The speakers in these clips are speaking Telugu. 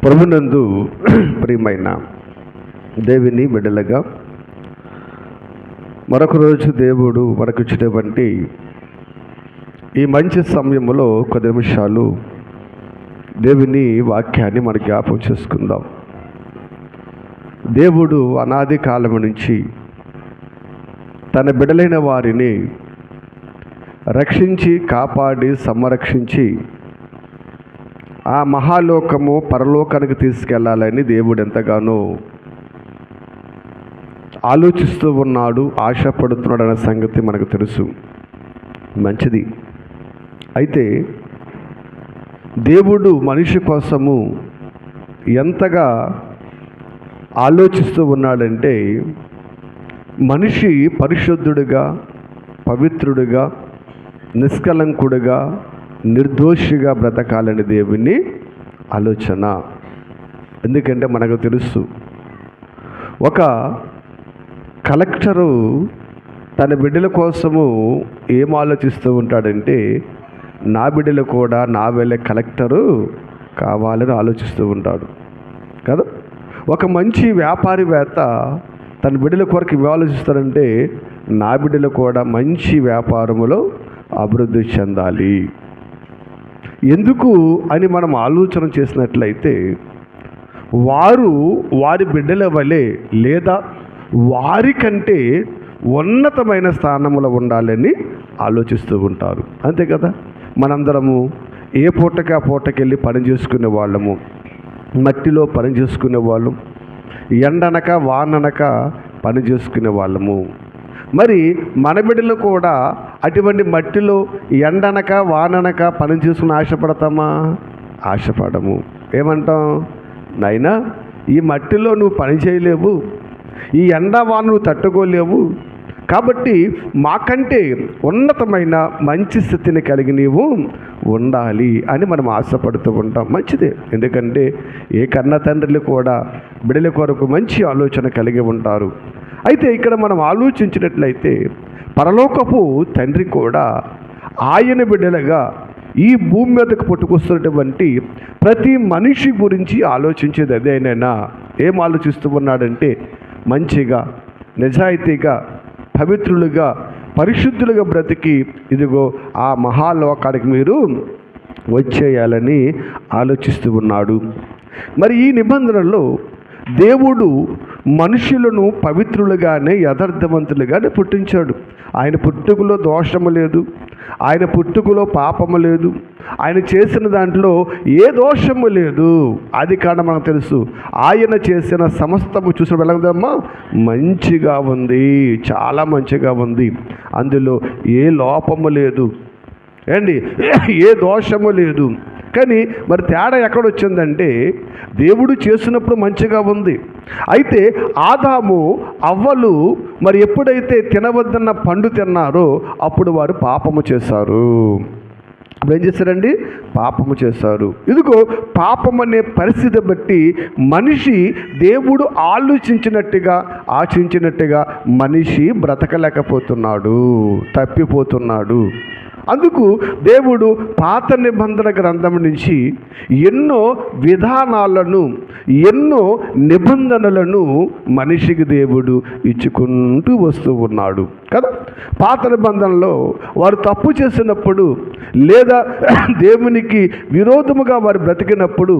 ప్రభునందు ప్రియమైన దేవుని బిడ్డలుగా మరొక రోజు దేవుడు మనకు ఇచ్చినటువంటి ఈ మంచి సమయంలో కొద్ది నిమిషాలు దేవుని వాక్యాన్ని మన జ్ఞాపకం చేసుకుందాం. దేవుడు అనాది కాలం నుంచి తన బిడ్డలైన వారిని రక్షించి కాపాడి సంరక్షించి ఆ మహాలోకము పరలోకానికి తీసుకెళ్లాలని దేవుడు ఎంతగానో ఆలోచిస్తూ ఉన్నాడు, ఆశపడుతున్నాడు అనే సంగతి మనకు తెలుసు. మంచిది. అయితే దేవుడు మనిషి కోసము ఎంతగా ఆలోచిస్తూ ఉన్నాడంటే, మనిషి పరిశుద్ధుడిగా, పవిత్రుడిగా, నిష్కలంకుడిగా, నిర్దోషిగా బ్రతకాలని దేవుని ఆలోచన. ఎందుకంటే మనకు తెలుసు, ఒక కలెక్టరు తన బిడ్డల కోసము ఏం ఆలోచిస్తూ ఉంటాడంటే, నా బిడ్డలు కూడా నా వేళ కలెక్టరు కావాలని ఆలోచిస్తూ ఉంటాడు కదా. ఒక మంచి వ్యాపారివేత్త తన బిడ్డల కొరకు ఇవి ఆలోచిస్తాడంటే, నా బిడ్డలు కూడా మంచి వ్యాపారములో అభివృద్ధి చెందాలి. ఎందుకు అని మనం ఆలోచన చేసినట్లయితే, వారి బిడ్డల వలె లేదా వారికంటే ఉన్నతమైన స్థానంలో ఉండాలని ఆలోచిస్తూ ఉంటారు. అంతే కదా. మనందరము ఏ పూటకి ఆ పూటకెళ్ళి పని చేసుకునే వాళ్ళము, మట్టిలో పని చేసుకునే వాళ్ళం, ఎండనక వాననక పని చేసుకునే వాళ్ళము. మరి మన బిడ్డలు కూడా అటువంటి మట్టిలో ఎండనక వాననక పని చేసుకుని ఆశపడతామా? ఆశపడము. ఏమంటాం? నాయనా, ఈ మట్టిలో నువ్వు పని చేయలేవు, ఈ ఎండ వాన నువ్వు తట్టుకోలేవు, కాబట్టి మాకంటే ఉన్నతమైన మంచి స్థితిని కలిగి నీవు ఉండాలి అని మనం ఆశపడుతూ ఉంటాం. మంచిదే. ఎందుకంటే ఏ కన్న తండ్రులు కూడా బిడ్డల కొరకు మంచి ఆలోచన కలిగి ఉంటారు. అయితే ఇక్కడ మనం ఆలోచించినట్లయితే, పరలోకపు తండ్రి కూడా ఆయన బిడ్డలుగా ఈ భూమి మీదకు పుట్టుకొస్తున్నటువంటి ప్రతి మనిషి గురించి ఆలోచించేది అదేనైనా. ఏం ఆలోచిస్తూ ఉన్నాడంటే, మంచిగా, నిజాయితీగా, పవిత్రులుగా, పరిశుద్ధులుగా బ్రతికి ఇదిగో ఆ మహాలోకానికి మీరు వచ్చేయాలని ఆలోచిస్తూ ఉన్నాడు. మరి ఈ నిబంధనలో దేవుడు మనుషులను పవిత్రులుగానే, యథార్థవంతులుగానే పుట్టించాడు. ఆయన పుట్టుకలో దోషము లేదు, ఆయన పుట్టుకలో పాపము లేదు, ఆయన చేసిన దాంట్లో ఏ దోషము లేదు. అది కారణం మనకు తెలుసు. ఆయన చేసిన సమస్తము చూసిన వెళ్ళగదమ్మా, మంచిగా ఉంది, చాలా మంచిగా ఉంది. అందులో ఏ లోపము లేదు, ఏ దోషము లేదు. కానీ మరి తేడా ఎక్కడొచ్చిందంటే, దేవుడు చేసినప్పుడు మంచిగా ఉంది. అయితే ఆదాము అవ్వలు మరి ఎప్పుడైతే తినవద్దన్న పండు తిన్నారో అప్పుడు వారు పాపము చేశారు. అప్పుడు ఏం చేశారండి? పాపము చేశారు. ఇదిగో పాపం అనే పరిస్థితి బట్టి మనిషి దేవుడు ఆశించినట్టుగా మనిషి బ్రతకలేకపోతున్నాడు, తప్పిపోతున్నాడు. అందుకు దేవుడు పాత నిబంధన గ్రంథం నుంచి ఎన్నో విధానాలను, ఎన్నో నిబంధనలను మనిషికి దేవుడు ఇచ్చుకుంటూ వస్తూ ఉన్నాడు కదా. పాత నిబంధనలో వారు తప్పు చేసినప్పుడు లేదా దేవునికి విరోధముగా వారు బ్రతికినప్పుడు,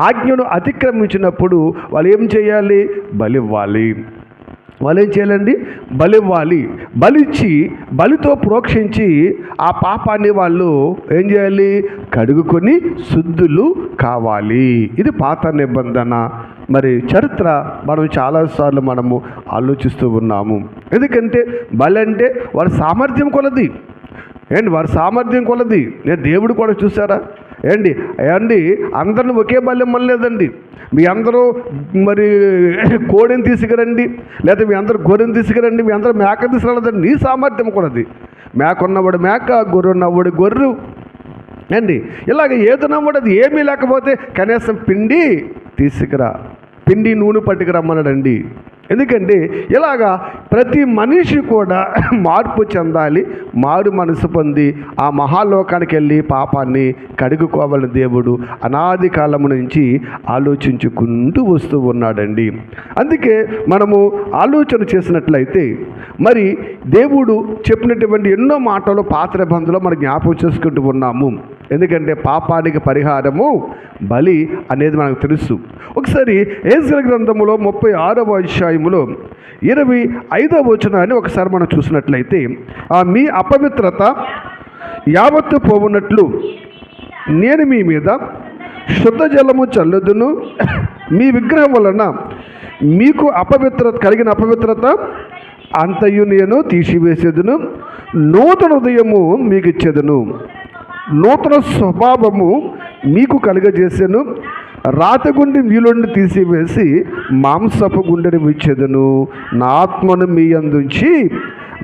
ఆజ్ఞను అతిక్రమించినప్పుడు వాళ్ళు ఏం చేయాలి? బలివ్వాలి. వాళ్ళు ఏం చేయాలండి? బలివ్వాలి. బలిచ్చి బలితో ప్రోక్షించి ఆ పాపాన్ని వాళ్ళు ఏం చేయాలి? కడుగుకొని శుద్ధులు కావాలి. ఇది పాత నిబంధన. మరి చరిత్ర మనం చాలాసార్లు మనము ఆలోచిస్తూ ఉన్నాము. ఎందుకంటే బలి అంటే వారి సామర్థ్యం కొలది, వారి సామర్థ్యం కొలది. నేను దేవుడు కూడా చూసారా అందరిని ఒకే బల్యం అనలేదండి. మీ అందరూ మరి కోడిని తీసుకురండి, లేదా మీ అందరూ గొర్రెని తీసుకురండి, మీ అందరూ మేక తీసుకురాలేదండి. నీ సామర్థ్యం కొలది. మేక ఉన్నవాడు మేక, గొర్రె ఉన్నవాడు గొర్రె. ఇలాగ ఏదున్నవాడు అది ఏమీ లేకపోతే కనీసం పిండి తీసుకురా, పిండి నూనె పట్టుకురమ్మన్నాడండి. ఎందుకంటే ఇలాగా ప్రతి మనిషి కూడా మార్పు చెందాలి, మారు మనసు పొంది ఆ మహాలోకానికి వెళ్ళి పాపాన్ని కడుగుకోవాలని దేవుడు అనాది కాలం నుంచి ఆలోచించుకుంటూ వస్తూ ఉన్నాడండి. అందుకే మనము ఆలోచన చేసినట్లయితే మరి దేవుడు చెప్పినటువంటి ఎన్నో మాటలు పాత నిబంధనలో మనం జ్ఞాపకం చేసుకుంటూ ఉన్నాము. ఎందుకంటే పాపానికి పరిహారము బలి అనేది మనకు తెలుసు. ఒకసారి యెహెజ్కేలు గ్రంథములో 36వ అధ్యాయములో 25వ వచనాన్ని ఒకసారి మనం చూసినట్లయితే, మీ అపవిత్రత యావత్తు పోవునట్లు నేను మీ మీద శుద్ధ జలము చల్లుదును, మీ విగ్రహం వలన మీకు కలిగిన అపవిత్రత అంతయు నేను తీసివేసేదును, నూతన హృదయము మీకు ఇచ్చేదను, నూతన స్వభావము మీకు కలుగజేసాను, రాతి గుండె మీలోండి తీసివేసి మాంసపు గుండెని ఇచ్చేదను, నా ఆత్మను మీ అందుంచి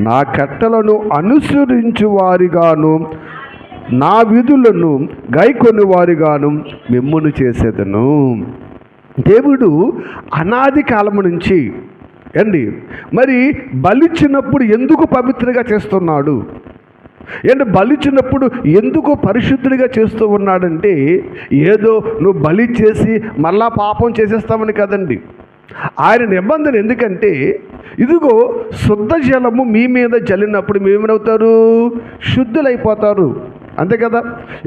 నా కట్టలను అనుసరించు వారిగాను నా విధులను గైకొని వారిగాను మిమ్మును చేసేదను. దేవుడు అనాది కాలము నుంచి మరి బలిచ్చినప్పుడు ఎందుకు పవిత్రంగా చేస్తున్నాడు, బలిచ్చినప్పుడు ఎందుకు పరిశుద్ధుడిగా చేస్తూ ఉన్నాడంటే, ఏదో నువ్వు బలి చేసి మళ్ళా పాపం చేసేస్తామని కదండి. ఆయన నిబంధన ఎందుకంటే, ఇదిగో శుద్ధ జలము మీ మీద జల్లినప్పుడు మేమేమవుతారు, శుద్ధులైపోతారు, అంతే కదా.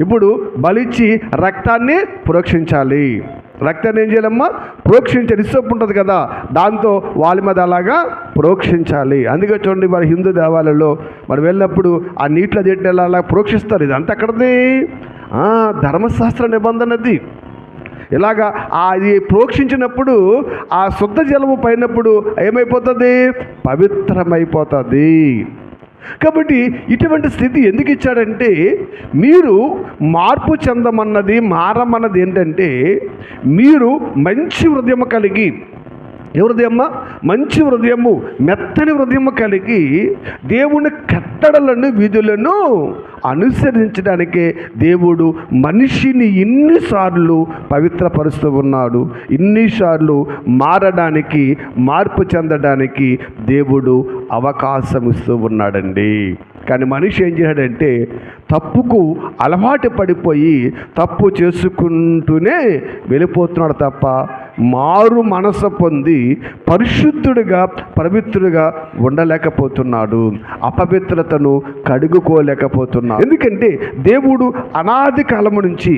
ఇప్పుడు బలిచ్చి రక్తాన్ని ప్రోక్షించాలి, రక్తాన్ని ఏం చేయాలమ్మా, ప్రోక్షించాలి. ఇసొప్పు ఉంటుంది కదా, దాంతో వాళ్ళ మీద అలాగా ప్రోక్షించాలి. అందుకే చూడండి, మన హిందూ దేవాలయంలో మనం వెళ్ళినప్పుడు ఆ నీటిలో చెట్టు అలా ప్రోక్షిస్తారు. ఇది అంత అక్కడది ధర్మశాస్త్ర నిబంధనది. ఇలాగా అది ప్రోక్షించినప్పుడు ఆ శుద్ధ జలము పైనప్పుడు ఏమైపోతుంది, పవిత్రమైపోతుంది. కాబట్టి ఇటువంటి స్థితి ఎందుకు ఇచ్చాడంటే, మీరు మార్పు చెందమన్నది, మారమన్నది ఏంటంటే, మీరు మంచి హృదయం కలిగి, హృదయమ్మ మంచి హృదయము, మెత్తని హృదయము కలిగి దేవుని కట్టడలను విధులను అనుసరించడానికే దేవుడు మనిషిని ఇన్నిసార్లు పవిత్రపరుస్తూ ఉన్నాడు. ఇన్నిసార్లు మారడానికి, మార్పు చెందడానికి దేవుడు అవకాశం ఇస్తూ ఉన్నాడండి. కానీ మనిషి ఏం చేశాడంటే, తప్పుకు అలవాటు పడిపోయి తప్పు చేసుకుంటూనే వెళ్ళిపోతున్నాడు తప్ప మారు మనసు పొంది పరిశుద్ధుడిగా, పవిత్రుడిగా ఉండలేకపోతున్నాడు. అపవిత్రతను కడుగుకోలేకపోతున్నాడు. ఎందుకంటే దేవుడు అనాది కాలము నుంచి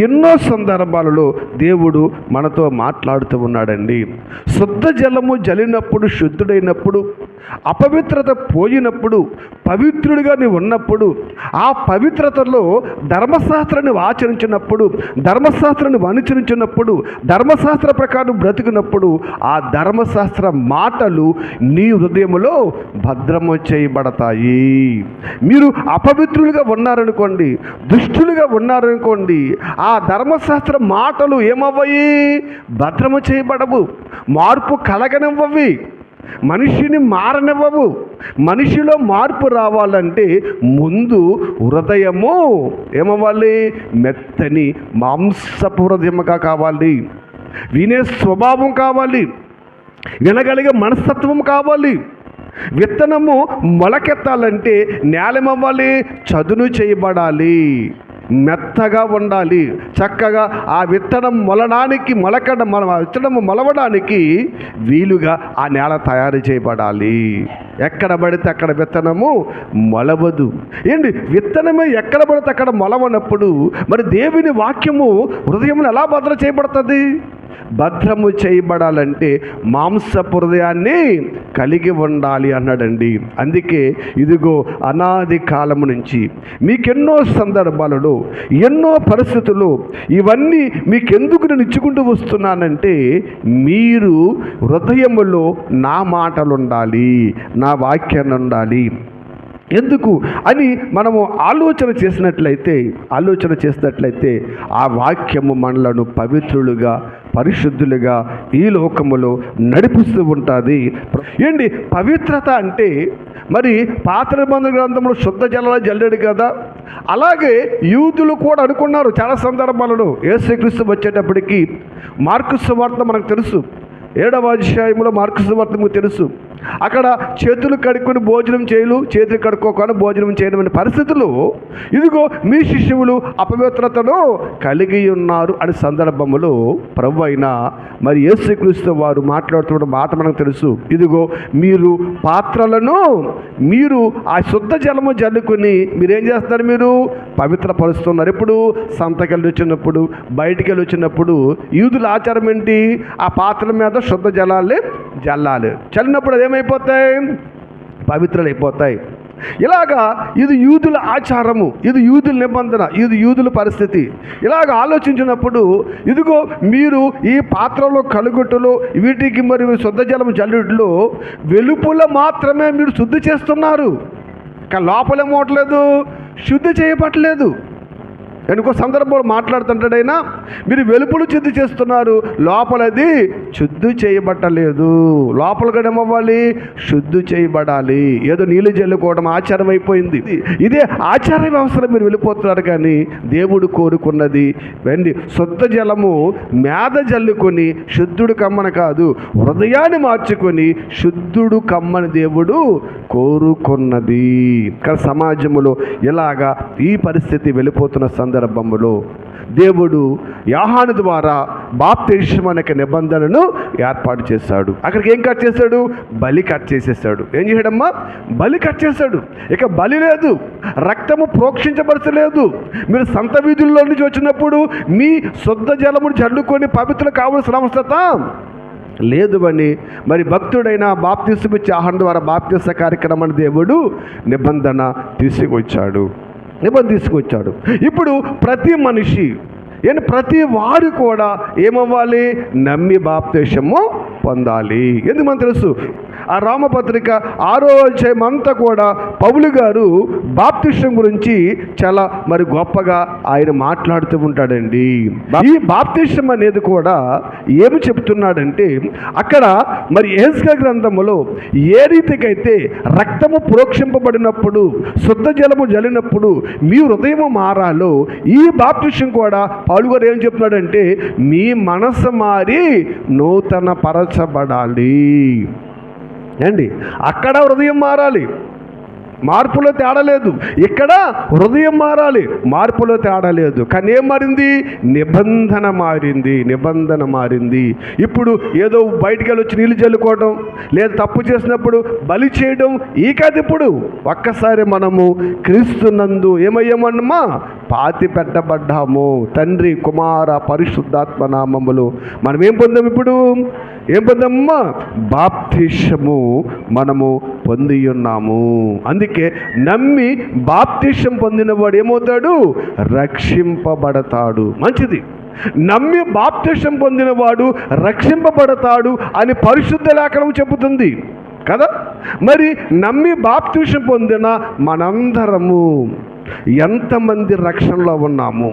ఎన్నో సందర్భాలలో దేవుడు మనతో మాట్లాడుతూ ఉన్నాడండి. శుద్ధ జలము జల్లినప్పుడు, శుద్ధుడైనప్పుడు, అపవిత్రత పోయినప్పుడు, పవిత్రుడిగా నీవు ఉన్నప్పుడు, ఆ పవిత్రతలో ధర్మశాస్త్రాన్ని ఆచరించినప్పుడు, ధర్మశాస్త్రాన్ని అనుసరించినప్పుడు, ధర్మశాస్త్ర ప్రకారం బ్రతికినప్పుడు, ఆ ధర్మశాస్త్ర మాటలు నీ హృదయంలో భద్రము చేయబడతాయి. మీరు అపవిత్రులుగా ఉన్నారనుకోండి, దుష్టులుగా ఉన్నారనుకోండి, ఆ ధర్మశాస్త్ర మాటలు ఏమవ్వయి, భద్రము చేయబడవు, మార్పు కలగనివ్వవి, మనిషిని మారనివ్వవు. మనిషిలో మార్పు రావాలంటే ముందు హృదయము ఏమవ్వాలి, మెత్తని మాంసపు హృదయముగా కావాలి, వినే స్వభావం కావాలి, వినగలిగే మనస్తత్వం కావాలి. విత్తనము మొలకెత్తాలంటే నేలమవ్వాలి, చదును చేయబడాలి, మెత్తగా ఉండాలి. చక్కగా ఆ విత్తనం మొలడానికి, విత్తనము మొలవడానికి వీలుగా ఆ నేల తయారు చేయబడాలి. ఎక్కడ పడితే అక్కడ విత్తనము మొలవదు. విత్తనమే ఎక్కడ పడితే అక్కడ మొలవనప్పుడు మరి దేవుని వాక్యము హృదయంలో ఎలా భద్ర చేయబడుతుంది? భద్రము చేయబడాలంటే మాంసపు హృదయాన్ని కలిగి ఉండాలి అన్నాడండి. అందుకే ఇదిగో అనాది కాలము నుంచి మీకెన్నో సందర్భాలలో, ఎన్నో పరిస్థితులు ఇవన్నీ మీకెందుకు నేను ఇచ్చుకుంటూ వస్తున్నానంటే, మీరు హృదయములో నా మాటలు ఉండాలి, నా వాక్యాన్ని ఉండాలి. ఎందుకు అని మనము ఆలోచన చేసినట్లయితే ఆ వాక్యము మనలను పవిత్రులుగా, పరిశుద్ధులుగా ఈ లోకములో నడిపిస్తూ ఉంటుంది. పవిత్రత అంటే మరి పాత నిబంధన గ్రంథంలో శుద్ధ జలాలు జల్లాడు కదా, అలాగే యూదులు కూడా అనుకున్నారు చాలా సందర్భాలలో. యేసుక్రీస్తు వచ్చేటప్పటికి మార్కు సువార్త మనకు తెలుసు, 7వ అధ్యాయంలో మార్కు సువార్త మీకు తెలుసు. అక్కడ చేతులు కడుక్కొని భోజనం చేయలు, చేతులు కడుక్కోకుండా భోజనం చేయడం అనే పరిస్థితులు, ఇదిగో మీ శిష్యులు అపవిత్రతను కలిగి ఉన్నారు అనే సందర్భములో ప్రభు అయిన మరి యేసుక్రీస్తు వారు మాట్లాడుతున్న మాట మనకు తెలుసు. ఇదిగో మీరు పాత్రలను మీరు ఆ శుద్ధ జలము జల్లుకొని మీరేం చేస్తారు, మీరు పవిత్రపరుస్తున్నారు. ఎప్పుడు సంతకెళ్ళి వచ్చినప్పుడు, బయటికి వెళ్ళి వచ్చినప్పుడు యూదుల ఆచారం ఏంటి, ఆ పాత్రల మీద శుద్ధ జలాలే జల్లాలి. చల్లినప్పుడు అదేమైపోతాయి, పవిత్రలైపోతాయి. ఇలాగా ఇది యూదుల ఆచారము, ఇది యూదుల నిబంధన, ఇది యూదుల పరిస్థితి. ఇలాగ ఆలోచించినప్పుడు ఇదిగో మీరు ఈ పాత్రలో కలుగుటలో వీటికి మరి శుద్ధ జలం జల్లుట్లో వెలుపుల మాత్రమే మీరు శుద్ధి చేస్తున్నారు, కానీ లోపలేమవట్లేదు, శుద్ధి చేయబట్టలేదు. ఇంకో సందర్భంలో మాట్లాడుతుంటాడైనా మీరు వెలుపులు శుద్ధి చేస్తున్నారు, లోపలది శుద్ధి చేయబట్టలేదు. లోపల కూడా ఏమవ్వాలి, శుద్ధి చేయబడాలి. ఏదో నీళ్ళు జల్లుకోవడం ఆచారం అయిపోయింది, ఇదే ఆచార వ్యవస్థలో మీరు వెళ్ళిపోతున్నారు. కానీ దేవుడు కోరుకున్నది వెండి శుద్ధ జలము మేద జల్లుకొని శుద్ధుడు కమ్మన కాదు, హృదయాన్ని మార్చుకొని శుద్ధుడు కమ్మని దేవుడు కోరుకున్నది. ఇక్కడ సమాజంలో ఇలాగా ఈ పరిస్థితి వెళ్ళిపోతున్న సందర్భంలో దేవుడు యోహాను ద్వారా బాప్తిస్మం అనే నిబంధనను ఏర్పాటు చేశాడు. అక్కడికి ఏం కట్ చేశాడు, బలి కట్ చేసేసాడు. ఏం చేయడమ్మా, బలి కట్ చేశాడు. ఇక బలి లేదు, రక్తము ప్రోక్షించబడతలేదు. మీరు సంత వీధుల్లో నుంచి వచ్చినప్పుడు మీ శుద్ధ జలమును జల్లుకొని పవిత్రులు కావలసిన అవసరత లేదు అని మరి భక్తుడైన బాప్తిస్మం ఇచ్చే యోహాను ద్వారా బాప్తిస్మ కార్యక్రమాన్ని దేవుడు నిబంధన తీసుకొచ్చాడు. ఇప్పుడు ప్రతి మనిషి ప్రతి వారు కూడా ఏమవ్వాలి, నమ్మి బాప్తిస్మము పొందాలి. ఎందుకు మనకు తెలుసు, ఆ రామపత్రిక 6వ అధ్యాయం అంతా కూడా పౌలు గారు బాప్తిస్మం గురించి చాలా మరి గొప్పగా ఆయన మాట్లాడుతూ ఉంటాడండి. ఈ బాప్తిస్మం అనేది కూడా ఏమి చెప్తున్నాడంటే, అక్కడ మరి యెహెజ్కేలు గ్రంథములో ఏ రీతికైతే రక్తము ప్రోక్షింపబడినప్పుడు శుద్ధ జలము జల్లినప్పుడు మీ హృదయము మారాలో, ఈ బాప్తిస్మం కూడా పౌలు గారు ఏం చెప్తున్నాడంటే, మీ మనసు మారి నూతన పరచబడాలి అండి. అక్కడ హృదయం మారాలి, మార్పులో తేడా లేదు. ఇక్కడ హృదయం మారాలి, మార్పులో తేడా లేదు. కానీ ఏం మారింది, నిబంధన మారింది. ఇప్పుడు ఏదో బయటికి వెళ్ళి వచ్చి నీళ్ళు చల్లుకోవడం, లేదా తప్పు చేసినప్పుడు బలి చేయడం ఈ కాదు. ఇప్పుడు ఒక్కసారి మనము క్రీస్తునందు ఏమయ్యామన్నమా, పాతి పెట్టబడ్డాము. తండ్రి కుమార పరిశుద్ధాత్మ నామములు మనం ఏం పొందాము, ఇప్పుడు ఏం పొందామమ్మా, బాప్తిస్మము మనము పొంది ఉన్నాము. అందుకే నమ్మి బాప్తిస్మం పొందినవాడు ఏమవుతాడు, రక్షింపబడతాడు. మంచిది, నమ్మి బాప్తిస్మం పొందినవాడు రక్షింపబడతాడు అని పరిశుద్ధ లేఖనం చెబుతుంది కదా. మరి నమ్మి బాప్తిస్మం పొందిన మనందరము ఎంతమంది రక్షణలో ఉన్నాము,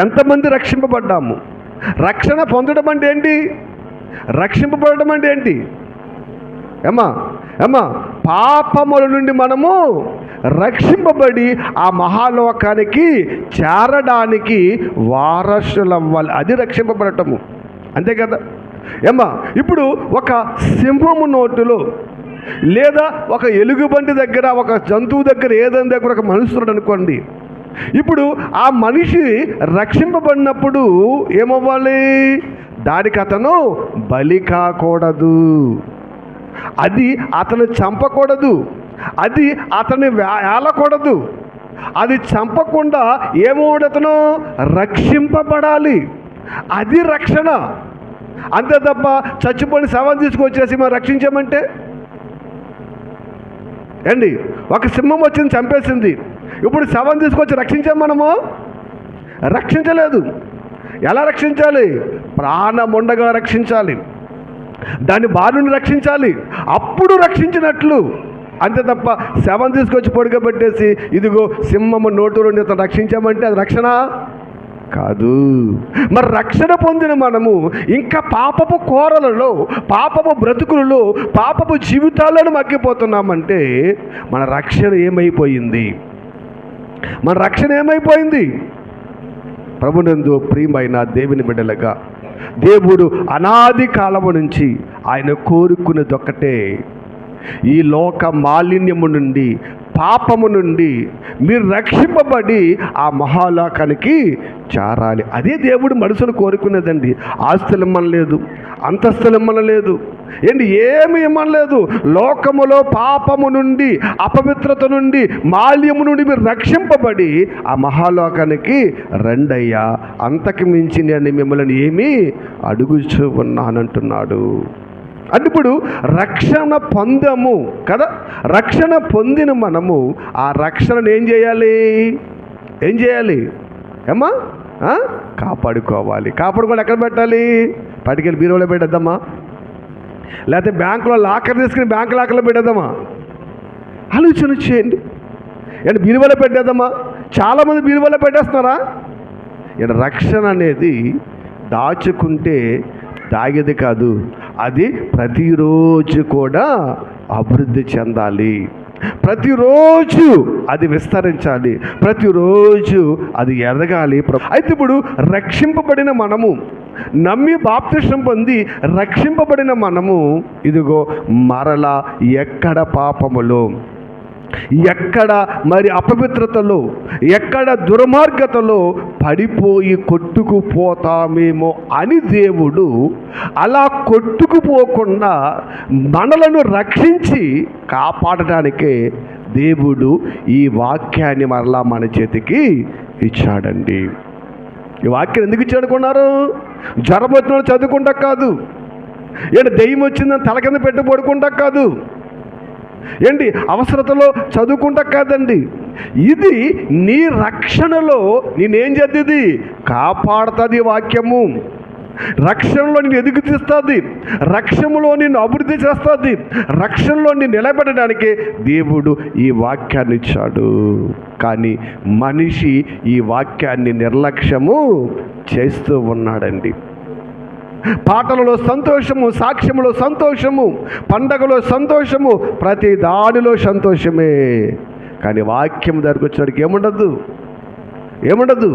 ఎంతమంది రక్షింపబడ్డాము? రక్షణ పొందడం అంటే ఏంటి, రక్షింపబడడం అంటే ఏంటి? ఏమా పాపముల నుండి మనము రక్షింపబడి ఆ మహాలోకానికి చేరడానికి వారసులవ్వాలి. అది రక్షింపబడటము, అంతే కదా. ఇప్పుడు ఒక సింహము నోటులో లేదా ఒక ఎలుగుబంటి దగ్గర, ఒక జంతువు దగ్గర, ఏదైనా దగ్గర ఒక మనుషుడు అనుకోండి. ఇప్పుడు ఆ మనిషి రక్షింపబడినప్పుడు ఏమవ్వాలి, దానికి అతను బలి కాకూడదు, అది అతను చంపకూడదు, అది అతన్ని ఏలకూడదు. అది చంపకుండా ఏమవుడతను రక్షింపబడాలి. అది రక్షణ. అంతే తప్ప చచ్చిపోయిన శవం తీసుకొచ్చేసి మనం రక్షించామంటే ఒక సింహం వచ్చింది, చంపేసింది. ఇప్పుడు శవం తీసుకొచ్చి రక్షించాం మనము? రక్షించలేదు. ఎలా రక్షించాలి, ప్రాణం ఉండగా రక్షించాలి, దాని బాలుని రక్షించాలి, అప్పుడు రక్షించినట్లు. అంతే తప్ప శవం తీసుకొచ్చి పొడిగబెట్టేసి ఇదిగో సింహము నోటు నుండి రక్షించామంటే అది రక్షణ కాదు. మరి రక్షణ పొందిన మనము ఇంకా పాపపు కోరలలో, పాపపు బ్రతుకులలో, పాపపు జీవితాలను మగ్గిపోతున్నామంటే మన రక్షణ ఏమైపోయింది? ప్రభునందు ప్రియమైన దేవుని బిడ్డలుగా దేవుడు అనాది కాలము నుంచి ఆయన కోరుకునేది ఒక్కటే, ఈ లోక మాలిన్యము నుండి, పాపము నుండి మీరు రక్షింపబడి ఆ మహాలోకానికి చేరాలి. అదే దేవుడు మనసును కోరుకునేదండి. ఆస్తులు ఇమ్మనలేదు, అంతస్తులు ఇమ్మనలేదు, ఏమి ఇమ్మనలేదు. లోకములో పాపము నుండి, అపవిత్రత నుండి, మాల్యము నుండి మీరు రక్షింపబడి ఆ మహాలోకానికి రండయ్యా, అంతకు మించి నేను మిమ్మల్ని ఏమీ అడుగుచూ ఉన్నానంటున్నాడు. అంటే ఇప్పుడు రక్షణ పొందాము కదా, రక్షణ పొందిన మనము ఆ రక్షణను ఏం చేయాలి ఏమ్మా? కాపాడుకోవాలి. కాపాడుకోవాలి ఎక్కడ పెట్టాలి? పట్టుకెళ్ళి బీరువాలో పెట్టేద్దామా, లేకపోతే బ్యాంకులో లాకర్ తీసుకుని బ్యాంకు లాకర్లో పెట్టేద్దామా? ఆలోచన చేయండి. బీరువాలో పెట్టేద్దామా? చాలామంది బీరువాలో పెట్టేస్తున్నారా? రక్షణ అనేది దాచుకుంటే దాగేది కాదు, అది ప్రతిరోజు కూడా అభివృద్ధి చెందాలి, ప్రతిరోజు అది విస్తరించాలి, ప్రతిరోజు అది ఎదగాలి. అయితే ఇప్పుడు రక్షింపబడిన మనము, నమ్మి బాప్తిసం పొంది రక్షింపబడిన మనము, ఇదిగో మరలా ఎక్కడ పాపములో, ఎక్కడ మరి అపవిత్రతలో, ఎక్కడ దుర్మార్గతలో పడిపోయి కొట్టుకుపోతామేమో అని దేవుడు అలా కొట్టుకుపోకుండా మనలను రక్షించి కాపాడటానికే దేవుడు ఈ వాక్యాన్ని మరలా మన చేతికి ఇచ్చాడండి. ఈ వాక్యం ఎందుకు ఇచ్చాడు అనుకున్నారు? జ్వరం వచ్చిన చదువుకుంటా కాదు, దెయ్యం వచ్చిందని తల కింద పెట్టి పడుకుంటా కాదు, అవసరతలో చదువుకుంటా కాదండి. ఇది నీ రక్షణలో నేనేం చేద్ది? కాపాడుతుంది వాక్యము. రక్షణలో నేను ఎదుగు తీస్తుంది, రక్షణలో నిన్ను అభివృద్ధి చేస్తుంది, రక్షణలో నిన్ను నిలబెట్టడానికి దేవుడు ఈ వాక్యాన్ని ఇచ్చాడు. కానీ మనిషి ఈ వాక్యాన్ని నిర్లక్ష్యము చేస్తూ ఉన్నాడండి. పాటలలో సంతోషము, సాక్ష్యములో సంతోషము, పండగలో సంతోషము, ప్రతి దాడిలో సంతోషమే. కానీ వాక్యం దగ్గరకు వచ్చినడికి ఏముండదు.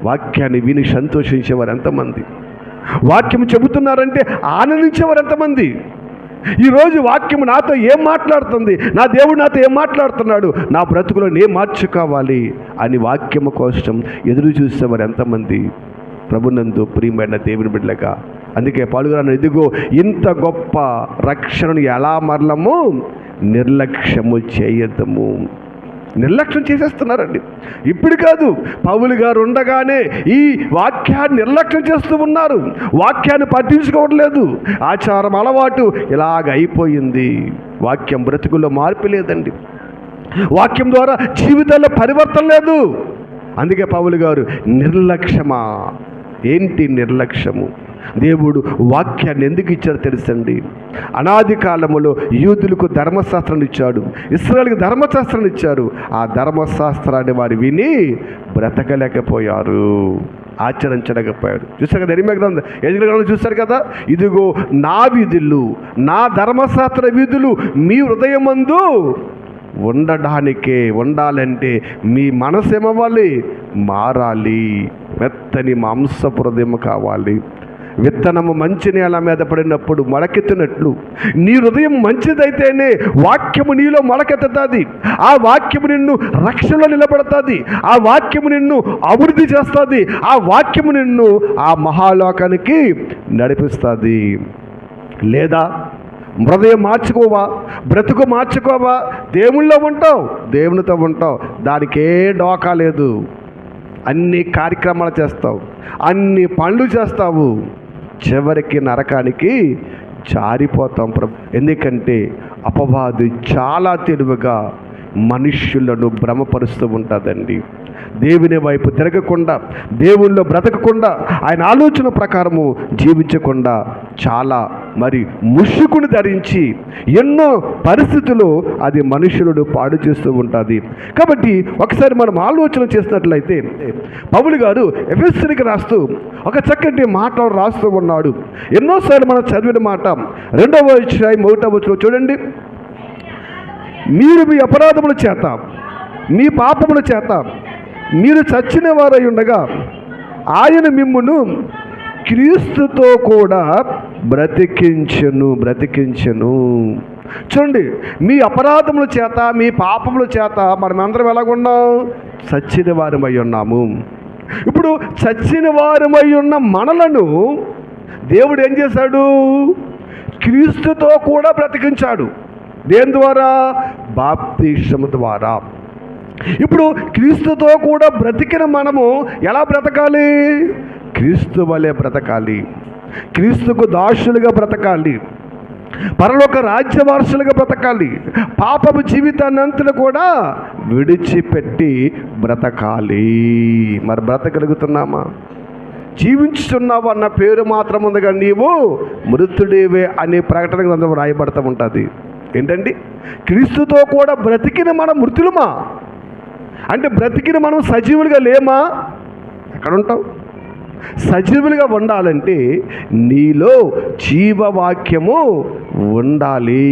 వాక్యాన్ని విని సంతోషించేవారు ఎంతమంది? వాక్యం చెబుతున్నారంటే ఆనందించేవారు ఎంతమంది? ఈరోజు వాక్యం నాతో ఏం మాట్లాడుతుంది, నా దేవుడు నాతో ఏం మాట్లాడుతున్నాడు, నా బ్రతుకులో నేను మార్చుకోవాలి అని వాక్యము కోసం ఎదురు చూసేవారు ఎంతమంది? ప్రభునందు ప్రియమైన దేవుని బిడ్డలుగా, అందుకే పలువురు ఇదిగో ఇంత గొప్ప రక్షణను ఎలా మరలము నిర్లక్ష్యము చేయదము. నిర్లక్ష్యం చేసేస్తున్నారండి. ఇప్పుడు కాదు, పౌలు గారు ఉండగానే ఈ వాక్యాన్ని నిర్లక్ష్యం చేస్తూ ఉన్నారు. వాక్యాన్ని పట్టించుకోవట్లేదు. ఆచారం, అలవాటు ఇలాగ అయిపోయింది. వాక్యం బ్రతుకుల్లో మార్పు లేదండి. వాక్యం ద్వారా జీవితాల్లో పరివర్తన లేదు. అందుకే పౌలు గారు నిర్లక్ష్యమా? ఏంటి నిర్లక్ష్యము? దేవుడు వాక్యాన్ని ఎందుకు ఇచ్చాడో తెలుసండి. అనాది కాలములో యూదులకు ధర్మశాస్త్రాన్ని ఇచ్చాడు, ఇశ్రాయేలుకి ధర్మశాస్త్రాన్ని ఇచ్చారు. ఆ ధర్మశాస్త్రాన్ని వారు విని బ్రతకలేకపోయారు, ఆచరించలేకపోయారు. చూస్తారు కదా, యెజ్రెయేలు గ్రంథం చూస్తారు కదా, ఇదిగో నా విధులు, నా ధర్మశాస్త్ర విధులు మీ హృదయమందు ఉండాలంటే మీ మనసు ఏమవ్వాలి? మారాలి. మెత్తని మాంసపు హృదయం కావాలి. విత్తనము మంచి నేల మీద పడినప్పుడు మొలకెత్తినట్లు నీ హృదయం మంచిదైతేనే వాక్యము నీలో మొలకెత్తుతుంది. ఆ వాక్యము నిన్ను రక్షణలో నిలబెడుతుంది. ఆ వాక్యము నిన్ను అభివృద్ధి చేస్తుంది. ఆ వాక్యము నిన్ను ఆ మహాలోకానికి నడిపిస్తుంది. లేదా హృదయం మార్చుకోవా, బ్రతుకు మార్చుకోవా, దేవుళ్ళో ఉంటావు, దేవునితో ఉంటావు, దానికే డోకా లేదు. అన్ని కార్యక్రమాలు చేస్తావు, అన్ని పనులు చేస్తావు, చివరికి నరకానికి జారిపోతాం. ఎందుకంటే అపవాది చాలా తెలివిగా మనుష్యులను భ్రమపరుస్తూ ఉంటుందండి. దేవుని వైపు తిరగకుండా, దేవుల్లో బ్రతకకుండా, ఆయన ఆలోచన ప్రకారము జీవించకుండా చాలా ముసుగును ధరించి ఎన్నో పరిస్థితుల్లో అది మనుషులను పాడు చేస్తూ ఉంటుంది. కాబట్టి ఒకసారి మనం ఆలోచన చేసినట్లయితే పౌలు గారు ఎఫెసీయులకు రాస్తూ ఒక చక్కటి మాట రాస్తూ ఉన్నాడు. ఎన్నోసార్లు మనం చదివిన మాట 2వ అధ్యాయం 1వ వచనం చూడండి. మీరు మీ అపరాధముల చేత, మీ పాపముల చేత మీరు చచ్చిన వారై ఉండగా ఆయన మిమ్మును క్రీస్తుతో కూడా బ్రతికించెను. చూడండి, మీ అపరాధముల చేత, మీ పాపముల చేత మనమందరం ఎలాగున్నాం? చచ్చిన వారమై ఉన్నాము. ఇప్పుడు చచ్చిన వారమై ఉన్న మనలను దేవుడు ఏం చేశాడు? క్రీస్తుతో కూడా బ్రతికించాడు. దేని ద్వారా? బాప్తిస్మము ద్వారా. ఇప్పుడు క్రీస్తుతో కూడా బ్రతికిన మనము ఎలా బ్రతకాలి? క్రీస్తు వలె బ్రతకాలి, క్రీస్తుకు దాసులుగా బ్రతకాలి, పరలోక రాజ్యవారసులుగా బ్రతకాలి, పాపపు జీవితాన్ని అంతను కూడా విడిచిపెట్టి బ్రతకాలి. మరి బ్రతకగలుగుతున్నామా? జీవించుతున్నావు అన్న పేరు మాత్రం ఉంది, కానీ నీవు మృతుడివే అనే ప్రకటన గ్రంథం రాయబడుతూ ఉంటుంది. ఏంటండి? క్రీస్తుతో కూడా బ్రతికిన మనం మృతులమా? అంటే బ్రతికిన మనం సజీవులుగా లేమా? ఎక్కడ ఉంటాం? సజీవులుగా ఉండాలంటే నీలో జీవవాక్యము ఉండాలి.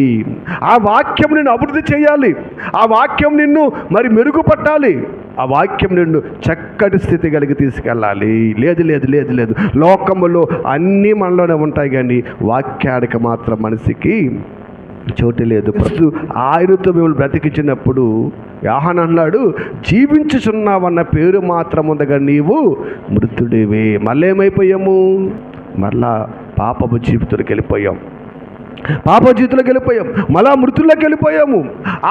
ఆ వాక్యం నిన్ను అభివృద్ధి చేయాలి, ఆ వాక్యం నిన్ను మరి మెరుగుపట్టాలి, ఆ వాక్యం నిన్ను చక్కటి స్థితి కలిగి తీసుకెళ్ళాలి. లేదు లోకములో అన్నీ మనలోనే ఉంటాయి, కానీ వాక్యానికి మాత్రం మనిషికి చోటు లేదు. ఆయనతో మేము బ్రతికించినప్పుడు యోహాను అన్నాడు, జీవించుచున్నావన్న పేరు మాత్రం ఉందగా నీవు మృతుడివే. మళ్ళీ ఏమైపోయాము? మళ్ళా పాపపు జీవితంలోకి వెళ్ళిపోయాం, మళ్ళా మృతుల్లోకి వెళ్ళిపోయాము.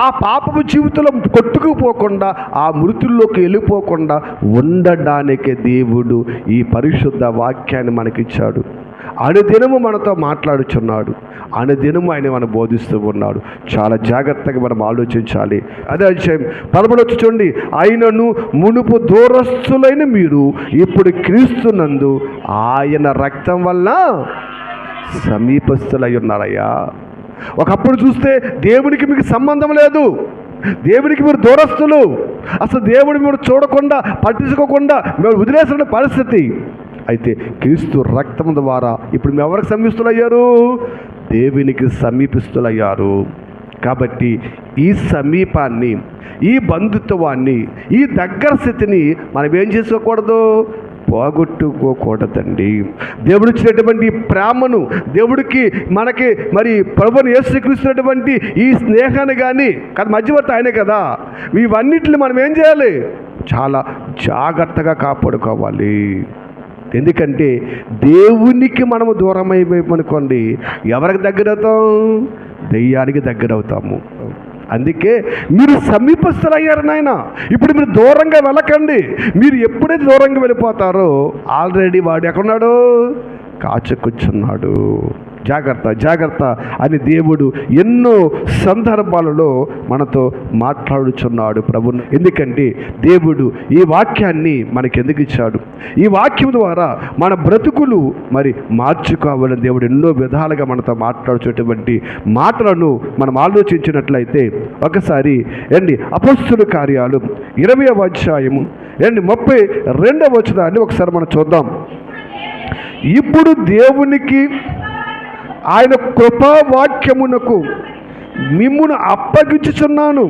ఆ పాపపు జీవితంలో కొట్టుకుపోకుండా, ఆ మృతుల్లోకి వెళ్ళిపోకుండా ఉండడానికే దేవుడు ఈ పరిశుద్ధ వాక్యాన్ని మనకిచ్చాడు. అనుదినము మనతో మాట్లాడుచున్నాడు, అనుదినము ఆయన మనం బోధిస్తూ ఉన్నాడు. చాలా జాగ్రత్తగా మనం ఆలోచించాలి. అదే అధ్యాయం 13 చూడండి. ఆయనను మునుపు దూరస్తులైన మీరు ఇప్పుడు క్రీస్తునందు ఆయన రక్తం వల్ల సమీపస్తులై ఉన్నారయ్యా. ఒకప్పుడు చూస్తే దేవునికి మీకు సంబంధం లేదు, దేవునికి మీరు దూరస్తులు, అసలు దేవుడిని మీరు చూడకుండా పట్టించుకోకుండా మీరు వదిలేసిన పరిస్థితి. అయితే క్రీస్తు రక్తం ద్వారా ఇప్పుడు మేము ఎవరికి సమీపిస్తులయ్యారు? దేవునికి సమీపిస్తులయ్యారు. కాబట్టి ఈ సమీపాన్ని, ఈ బంధుత్వాన్ని, ఈ దగ్గర స్థితిని మనం ఏం చేసుకోకూడదు? పోగొట్టుకోకూడదండి. దేవుడు ఇచ్చినటువంటి ప్రేమను, దేవుడికి మనకి మరి ప్రభువుని యేసుక్రీస్తున్నటువంటి ఈ స్నేహాన్ని కానీ, కదా మధ్యవర్తి ఆయనే కదా, ఇవన్నిటిని మనం ఏం చేయాలి? చాలా జాగ్రత్తగా కాపాడుకోవాలి. ఎందుకంటే దేవునికి మనము దూరం అయిపోయామనుకోండి, ఎవరికి దగ్గర అవుతాం? దెయ్యానికి దగ్గర అవుతాము. అందుకే మీరు సమీపస్తులయ్యారు నాయన. ఇప్పుడు మీరు దూరంగా వెళ్ళకండి. మీరు ఎప్పుడైతే దూరంగా వెళ్ళిపోతారో ఆల్రెడీ వాడు ఎక్కడున్నాడు? కాచి కూర్చున్నాడు. జాగ్రత్త అని దేవుడు ఎన్నో సందర్భాలలో మనతో మాట్లాడుచున్నాడు ప్రభువు. ఎందుకంటే దేవుడు ఈ వాక్యాన్ని మనకెందుకు ఇచ్చాడు? ఈ వాక్యం ద్వారా మన బ్రతుకులు మరి మార్చుకోవాలని దేవుడు ఎన్నో విధాలుగా మనతో మాట్లాడుచున్నటువంటి మాటలను మనం ఆలోచించినట్లయితే ఒకసారి అపొస్తలుల కార్యాలు 20వ అధ్యాయము 32వ వచనాన్ని ఒకసారి మనం చూద్దాం. ఇప్పుడు దేవునికి ఆయన కృపావాక్యమునకు మిమ్మును అప్పగించుచున్నాను.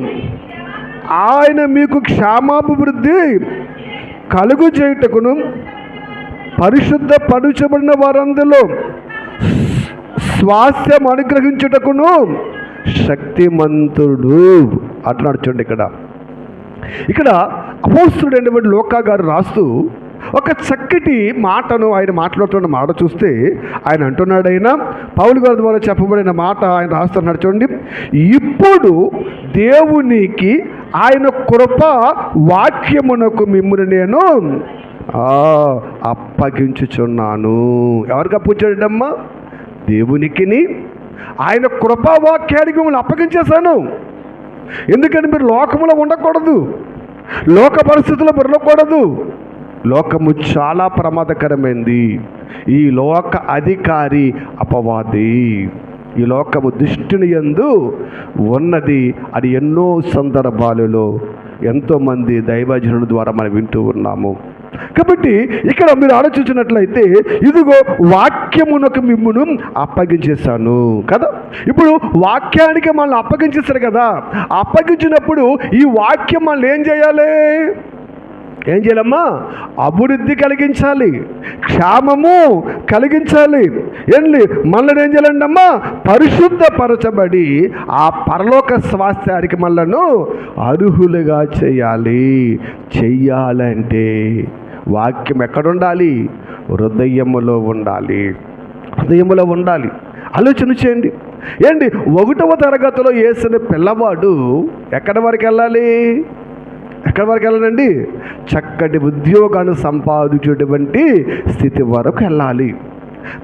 ఆయన మీకు క్షేమాభివృద్ధి కలుగు చేయుటకును పరిశుద్ధ పరుచబడిన వారందరిలో స్వాస్థ్యం అనుగ్రహించుటకును శక్తిమంతుడు అంటున్నాడు. చూడండి, ఇక్కడ అపోస్తలుడైనటువంటి లూకా గారు రాస్తూ ఒక చక్కటి మాటను ఆయన మాట్లాడుతున్న మాట చూస్తే ఆయన అంటున్నాడు, ఆయన పౌలు గారి ద్వారా చెప్పబడిన మాట ఆయన రాస్తున్నాడు. చూడండి, ఇప్పుడు దేవునికి ఆయన కృప వాక్యమునకు మిమ్మును నేను అప్పగించుచున్నాను. ఎవరికి అప్పగించాడమ్మా? దేవునికిని ఆయన కృపావాక్యానికి మిమ్మల్ని అప్పగించేశాను. ఎందుకంటే మీరు లోకములో ఉండకూడదు, లోక పరిస్థితుల్లో ఉండకూడదు. లోకము చాలా ప్రమాదకరమైంది. ఈ లోక అధికారి అపవాది. ఈ లోకము దుష్టుని యందు ఉన్నది. అది ఎన్నో సందర్భాలలో ఎంతోమంది దైవజనుల ద్వారా మనం వింటూ ఉన్నాము. కాబట్టి ఇక్కడ మీరు ఆలోచించినట్లయితే ఇదిగో వాక్యమునకు మిమ్మును అప్పగించేశాను కదా. ఇప్పుడు వాక్యానికి మనల్ని అప్పగించేశారు కదా. అప్పగించినప్పుడు ఈ వాక్యం మనల్ని ఏం చేయాలి? ఏం చేయాలమ్మా? అభివృద్ధి కలిగించాలి, క్షేమము కలిగించాలి. ఏంటి మనల్ని ఏం చేయాలండి అమ్మా? పరిశుద్ధపరచబడి ఆ పరలోక స్వాస్థ్యానికి మనలను అర్హులుగా చెయ్యాలంటే వాక్యం ఎక్కడుండాలి? హృదయములో ఉండాలి. హృదయములో ఉండాలి. ఆలోచన చేయండి. ఏంటి 1వ తరగతిలో వేసిన పిల్లవాడు ఎక్కడి వరకు వెళ్ళాలి? ఎక్కడి వరకు వెళ్ళాలండి? చక్కటి ఉద్యోగాన్ని సంపాదించేటువంటి స్థితి వరకు వెళ్ళాలి.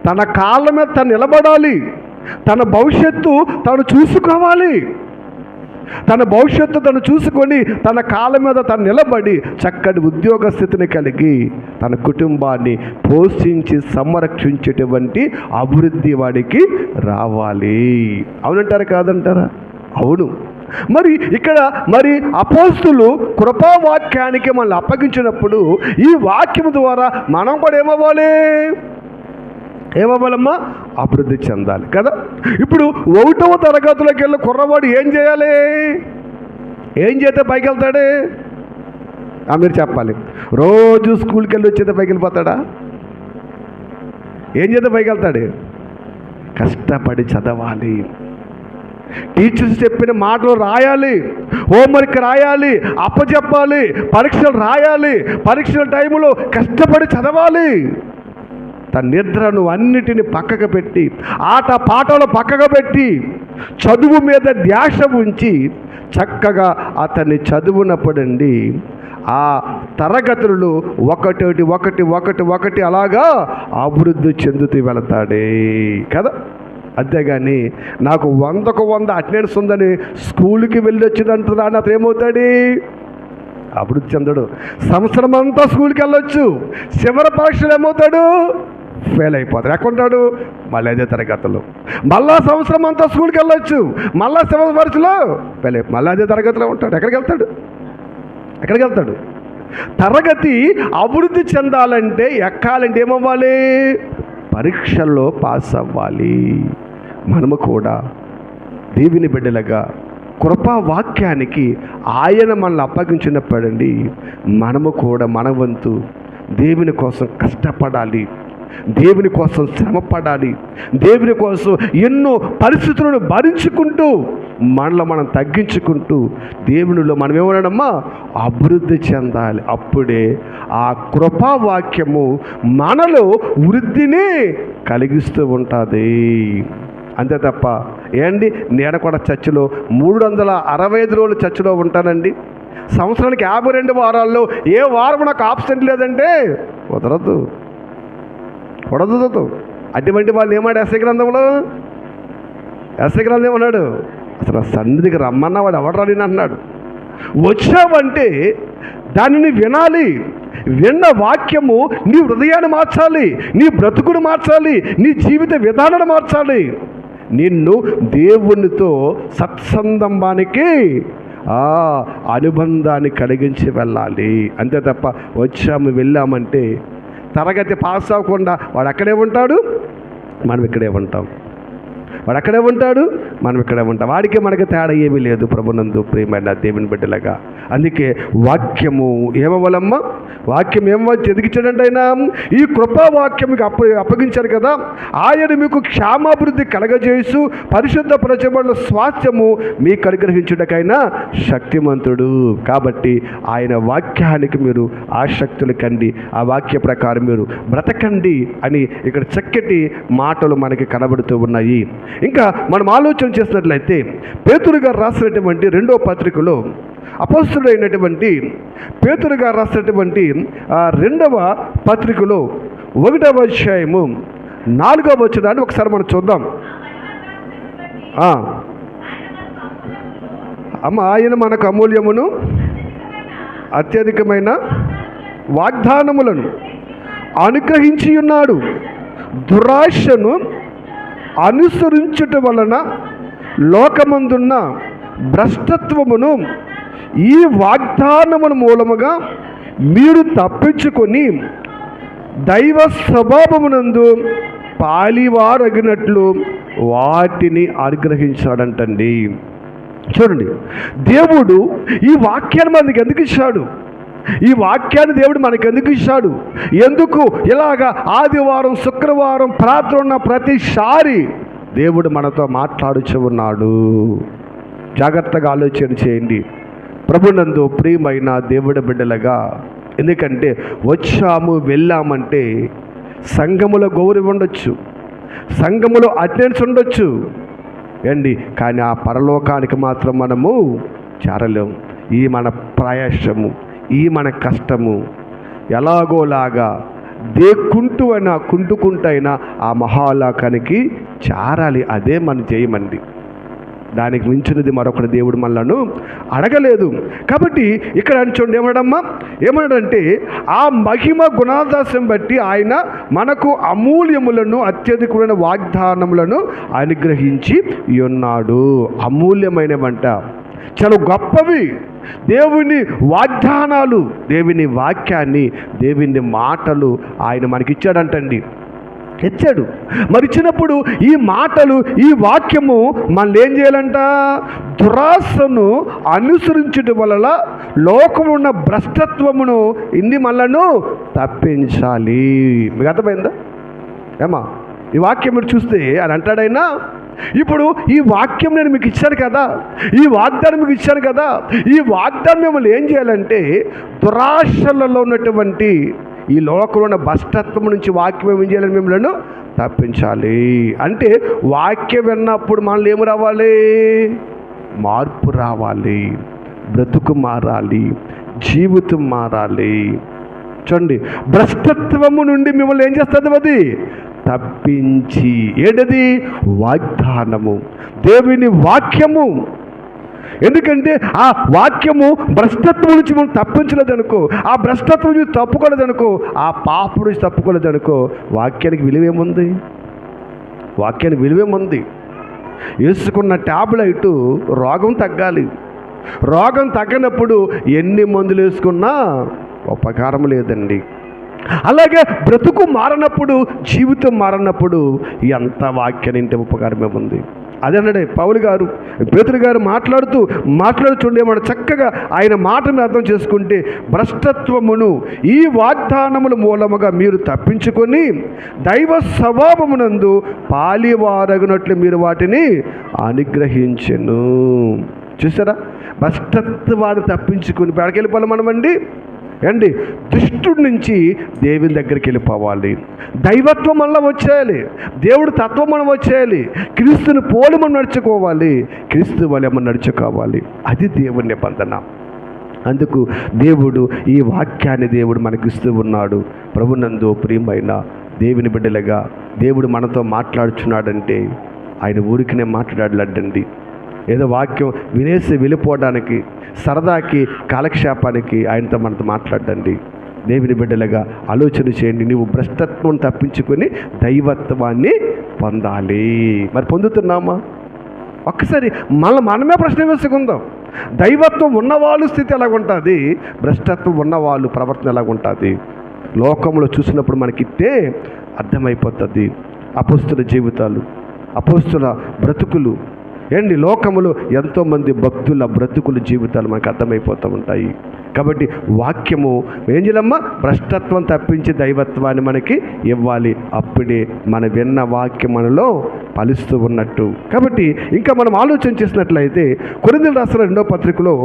తన కాళ్ళ మీద తను నిలబడాలి. తన భవిష్యత్తు తను చూసుకోవాలి. తన భవిష్యత్తు తను చూసుకొని తన కాళ్ళ మీద తను నిలబడి చక్కటి ఉద్యోగ స్థితిని కలిగి తన కుటుంబాన్ని పోషించి సంరక్షించేటువంటి అభివృద్ధి వాడికి రావాలి. అవునంటారా కాదంటారా? అవును. మరి ఇక్కడ అపోస్తులు కృపావాక్యానికి మనల్ని అప్పగించినప్పుడు ఈ వాక్యం ద్వారా మనం కూడా ఏమవ్వాలమ్మా? అభివృద్ధి చెందాలి కదా. ఇప్పుడు 1వ తరగతిలోకి వెళ్ళి కుర్రవాడు ఏం చేయాలి? ఏం చేస్తే పైకి వెళ్తాడే? మీరు చెప్పాలి. రోజు స్కూల్కి వెళ్ళి వచ్చేస్తే పైకి వెళ్ళిపోతాడా? ఏం చేస్తే పైకి వెళ్తాడు? కష్టపడి చదవాలి, టీచర్స్ చెప్పిన మాటలు రాయాలి, హోంవర్క్ రాయాలి, అప్పచెప్పాలి, పరీక్షలు రాయాలి, పరీక్షల టైంలో కష్టపడి చదవాలి. తన నిద్రను అన్నిటిని పక్కకు పెట్టి, ఆట పాటలు పక్కకు పెట్టి, చదువు మీద ధ్యాస ఉంచి చక్కగా అతన్ని చదువునప్పుడండి ఆ తరగతులలో ఒకటి అలాగా అభివృద్ధి చెందుతూ వెళతాడే కదా. అంతేగాని నాకు 100కు 100 అటెండెన్స్ ఉందని స్కూల్కి వెళ్ళి వచ్చిందంటారా అని అతను ఏమవుతాడు? అభివృద్ధి చెందడు. సంవత్సరం అంతా స్కూల్కి వెళ్ళొచ్చు, చివరి పరీక్షలు ఏమవుతాడు? ఫెయిల్ అయిపోతాడు. ఎక్కడుంటాడు? మళ్ళీ అదే తరగతిలో. మళ్ళా సంవత్సరం అంతా స్కూల్కి వెళ్ళొచ్చు, మళ్ళా చివరి పరీక్షలో ఫెయిల్ అయిపోయి మళ్ళీ అదే తరగతిలో ఉంటాడు. ఎక్కడికి వెళ్తాడు? తరగతి అభివృద్ధి చెందాలంటే, ఎక్కాలంటే ఏమవ్వాలి? పరీక్షల్లో పాస్ అవ్వాలి. మనము కూడా దేవుని బిడ్డలుగా కృపా వాక్యానికి ఆయన మనల్ని అప్పగించినప్పుడండి మనము కూడా మన వంతు దేవుని కోసం కష్టపడాలి, దేవుని కోసం శ్రమపడాలి, దేవుని కోసం ఎన్నో పరిస్థితులను భరించుకుంటూ మనలో మనం తగ్గించుకుంటూ దేవునిలో మనం ఏమన్నాడమ్మా? అభివృద్ధి చెందాలి. అప్పుడే ఆ కృపావాక్యము మనలో వృద్ధిని కలిగిస్తూ ఉంటుంది. అంతే తప్ప ఏండి నేను కూడా చర్చిలో 365 రోజులు చర్చిలో ఉంటానండి, సంవత్సరానికి 52 వారాల్లో ఏ వారం నాకు ఆబ్సెంట్ లేదంటే కుదరదు. అటువంటి వాళ్ళు ఏమాడు? ఎస్ఐ గ్రంథం ఏమన్నాడు? అసలు సన్నిధికి రమ్మన్నా వాడు ఎవడు రాని అన్నాడు. వచ్చావంటే దానిని వినాలి. విన్న వాక్యము నీ హృదయాన్ని మార్చాలి, నీ బ్రతుకును మార్చాలి, నీ జీవిత విధానాన్ని మార్చాలి, నిన్ను దేవునితో సత్సంబంధానికి అనుబంధాన్ని కలిగించి వెళ్ళాలి. అంతే తప్ప వెళ్ళామంటే తరగతి పాస్ అవ్వకుండా వాడు అక్కడే ఉంటాడు, మనం ఇక్కడే ఉంటాం. వాడు అక్కడే ఉంటాడు, మనం ఇక్కడే ఉంటాం. వాడికి మనకి తేడా ఏమీ లేదు. ప్రభునందు ప్రియమైన దేవుని బిడ్డలుగా అందుకే వాక్యము ఏమవ్వాలమ్మా? వాక్యం ఏమవ్వాలి? ఎదిగించాడంటే ఆయన ఈ కృపావాక్యం మీకు అప్పగించారు కదా, ఆయన మీకు క్షేమాభివృద్ధి కలగజేసు పరిశుద్ధపరచబడిన స్వాస్థ్యము మీకు అనుగ్రహించుటకైనా శక్తిమంతుడు. కాబట్టి ఆయన వాక్యానికి మీరు ఆసక్తులు కండి, ఆ వాక్య ప్రకారం మీరు బ్రతకండి అని ఇక్కడ చక్కటి మాటలు మనకి కనబడుతూ ఉన్నాయి. ఇంకా మనం ఆలోచన చేసినట్లయితే పేతురు గారు రాసినటువంటి 2వ పత్రికలో అపోస్తలుడైనటువంటి పేతురు గారు రాసినటువంటి 2వ పత్రికలో 1వ అధ్యాయము 4వ వచనాన్ని ఒకసారి మనం చూద్దాం. ఆయన మనకు అమూల్యమును అత్యధికమైన వాగ్దానములను అనుగ్రహించి ఉన్నాడు. దురాశను అనుసరించుట వలన లోకమందున్న భ్రష్టత్వమును ఈ వాగ్దానముల మూలముగా మీరు తప్పించుకొని దైవ స్వభావమునందు పాలివారగినట్లు వాటిని అనుగ్రహించాడంటండి. చూడండి, దేవుడు ఈ వాక్యాన్ని మనకి ఎందుకు ఇచ్చాడు? ఈ వాక్యాన్ని దేవుడు మనకు ఎందుకు ఇచ్చాడు? ఎందుకు ఇలాగా ఆదివారం శుక్రవారం ప్రార్థన ఉన్న ప్రతిసారి దేవుడు మనతో మాట్లాడుచు ఉన్నాడు? జాగ్రత్తగా ఆలోచన చేయండి ప్రభునందు ప్రియమైన దేవుడి బిడ్డలుగా. ఎందుకంటే వచ్చాము వెళ్ళామంటే సంఘములో గౌరవం ఉండొచ్చు, సంఘములో అటెండెన్స్ ఉండొచ్చు ఏండి, కానీ ఆ పరలోకానికి మాత్రం మనము చేరలేము. ఈ మన ప్రయాసము, ఈ మన కష్టము ఎలాగోలాగా కుంటుకుంటైనా ఆ మహాలోకానికి చేరాలి. అదే మన జయమండి. దానికి మించినది మరొకటి దేవుడు మనలను అడగలేదు. కాబట్టి ఇక్కడ చూడండి ఏమన్నాడంటే ఆ మహిమ గుణాదాసం బట్టి ఆయన మనకు అమూల్యములను అత్యధికమైన వాగ్దానములను అనుగ్రహించి ఉన్నాడు. అమూల్యమైనవంట, చాలా గొప్పవి దేవుని వాగ్దానాలు, దేవుని వాక్యాన్ని, దేవుని మాటలు ఆయన మనకిచ్చాడంటండి. ఇచ్చాడు. మరి ఇచ్చినప్పుడు ఈ మాటలు, ఈ వాక్యము మనల్ని ఏం చేయాలంట? దురాశను అనుసరించడం వలన లోకం ఉన్న భ్రష్టత్వమును ఇన్ని మనలను తప్పించాలి. మీకు అర్థమైందా? ఏమా ఈ వాక్యం మీరు చూస్తే అని అంటాడైనా, ఇప్పుడు ఈ వాక్యం నేను మీకు ఇచ్చాను కదా, ఈ వాగ్దానం మీకు ఇచ్చాను కదా, ఈ వాగ్దానం మిమ్మల్ని ఏం చేయాలంటే దురాశలలో ఉన్నటువంటి ఈ లోకంలో ఉన్న భ్రష్టత్వం నుంచి వాక్యం ఏం చేయాలని మిమ్మల్ని తప్పించాలి. అంటే వాక్యం విన్నప్పుడు మనల్ని ఏమి రావాలి? మార్పు రావాలి, బ్రతుకు మారాలి, జీవితం మారాలి. చూడండి, భ్రష్టత్వము నుండి మిమ్మల్ని ఏం చేస్తుంది? అది తప్పించి ఏంటది? వాగ్దానము, దేవుని వాక్యము. ఎందుకంటే ఆ వాక్యము భ్రష్టత్వం నుంచి మనం తప్పించలేదనుకో, ఆ భ్రష్టత్వం నుంచి తప్పుకోలేదనుకో, ఆ పాపం నుంచి తప్పుకోలేదనుకో, వాక్యానికి విలువేముంది? వాక్యానికి విలువేముంది? వేసుకున్న ట్యాబ్లెట్ రోగం తగ్గాలి. రోగం తగ్గనప్పుడు ఎన్ని మందులు వేసుకున్నా ఉపకారం లేదండి. అలాగే బ్రతుకు మారినప్పుడు, జీవితం మారినప్పుడు ఎంత వాక్యాన్ని ఇంటి ఉపకారమే ఉంది. అదే అన్నాడే పౌలు గారు, పేతురు గారు మాట్లాడుతుండే మన చక్కగా ఆయన మాటను అర్థం చేసుకుంటే, భ్రష్టత్వమును ఈ వాగ్దానముల మూలముగా మీరు తప్పించుకొని దైవ స్వభావమునందు పాలివారగునట్లు మీరు వాటిని అనుగ్రహించెను. చూసారా? భ్రష్టత్వాన్ని తప్పించుకొని ఎక్కడికి వెళ్ళిపోవాలి మనమండి? ఏండి, దుష్టుడి నుంచి దేవుని దగ్గరికి వెళ్ళిపోవాలి. దైవత్వం మనలో వచ్చేయాలి, దేవుడు తత్వం మనం వచ్చేయాలి, క్రీస్తుని పోలి మనం నడుచుకోవాలి, క్రీస్తు వలె మనం నడుచుకోవాలి. అది దేవుని నిబంధన. అందుకు దేవుడు ఈ వాక్యాన్ని దేవుడు మనకిస్తూ ఉన్నాడు. ప్రభునందు ప్రియమైన దేవుని బిడ్డలుగా దేవుడు మనతో మాట్లాడుచున్నాడంటే ఆయన ఊరికినే మాట్లాడలేడండి. ఏదో వాక్యం వినేసి వెళ్ళిపోవడానికి, సరదాకి, కాలక్షేపానికి ఆయనతో మనతో మాట్లాడండి. దేవుని బిడ్డలుగా ఆలోచన చేయండి. నువ్వు భ్రష్టత్వం తప్పించుకొని దైవత్వాన్ని పొందాలి. మరి పొందుతున్నామా? ఒక్కసారి మనమే ప్రశ్న వేసుకుందాం. దైవత్వం ఉన్నవాళ్ళు స్థితి ఎలాగుంటుంది, భ్రష్టత్వం ఉన్నవాళ్ళు ప్రవర్తన ఎలాగుంటుంది? లోకంలో చూసినప్పుడు మనకిట్టే అర్థమైపోతుంది. అపోస్తుల జీవితాలు, అపోస్తుల బ్రతుకులు ఏంటి, లోకములో ఎంతోమంది భక్తుల బ్రతుకుల జీవితాలు మనకు అర్థమైపోతూ ఉంటాయి. కాబట్టి వాక్యము ఏం చేయాలమ్మా? భ్రష్టత్వం తప్పించి దైవత్వాన్ని మనకి ఇవ్వాలి. అప్పుడే మన విన్న వాక్యం మనలో ఫలిస్తూ ఉన్నట్టు. కాబట్టి ఇంకా మనం ఆలోచన చేసినట్లయితే కొరింథీయులకు రాసిన 2వ పత్రికలో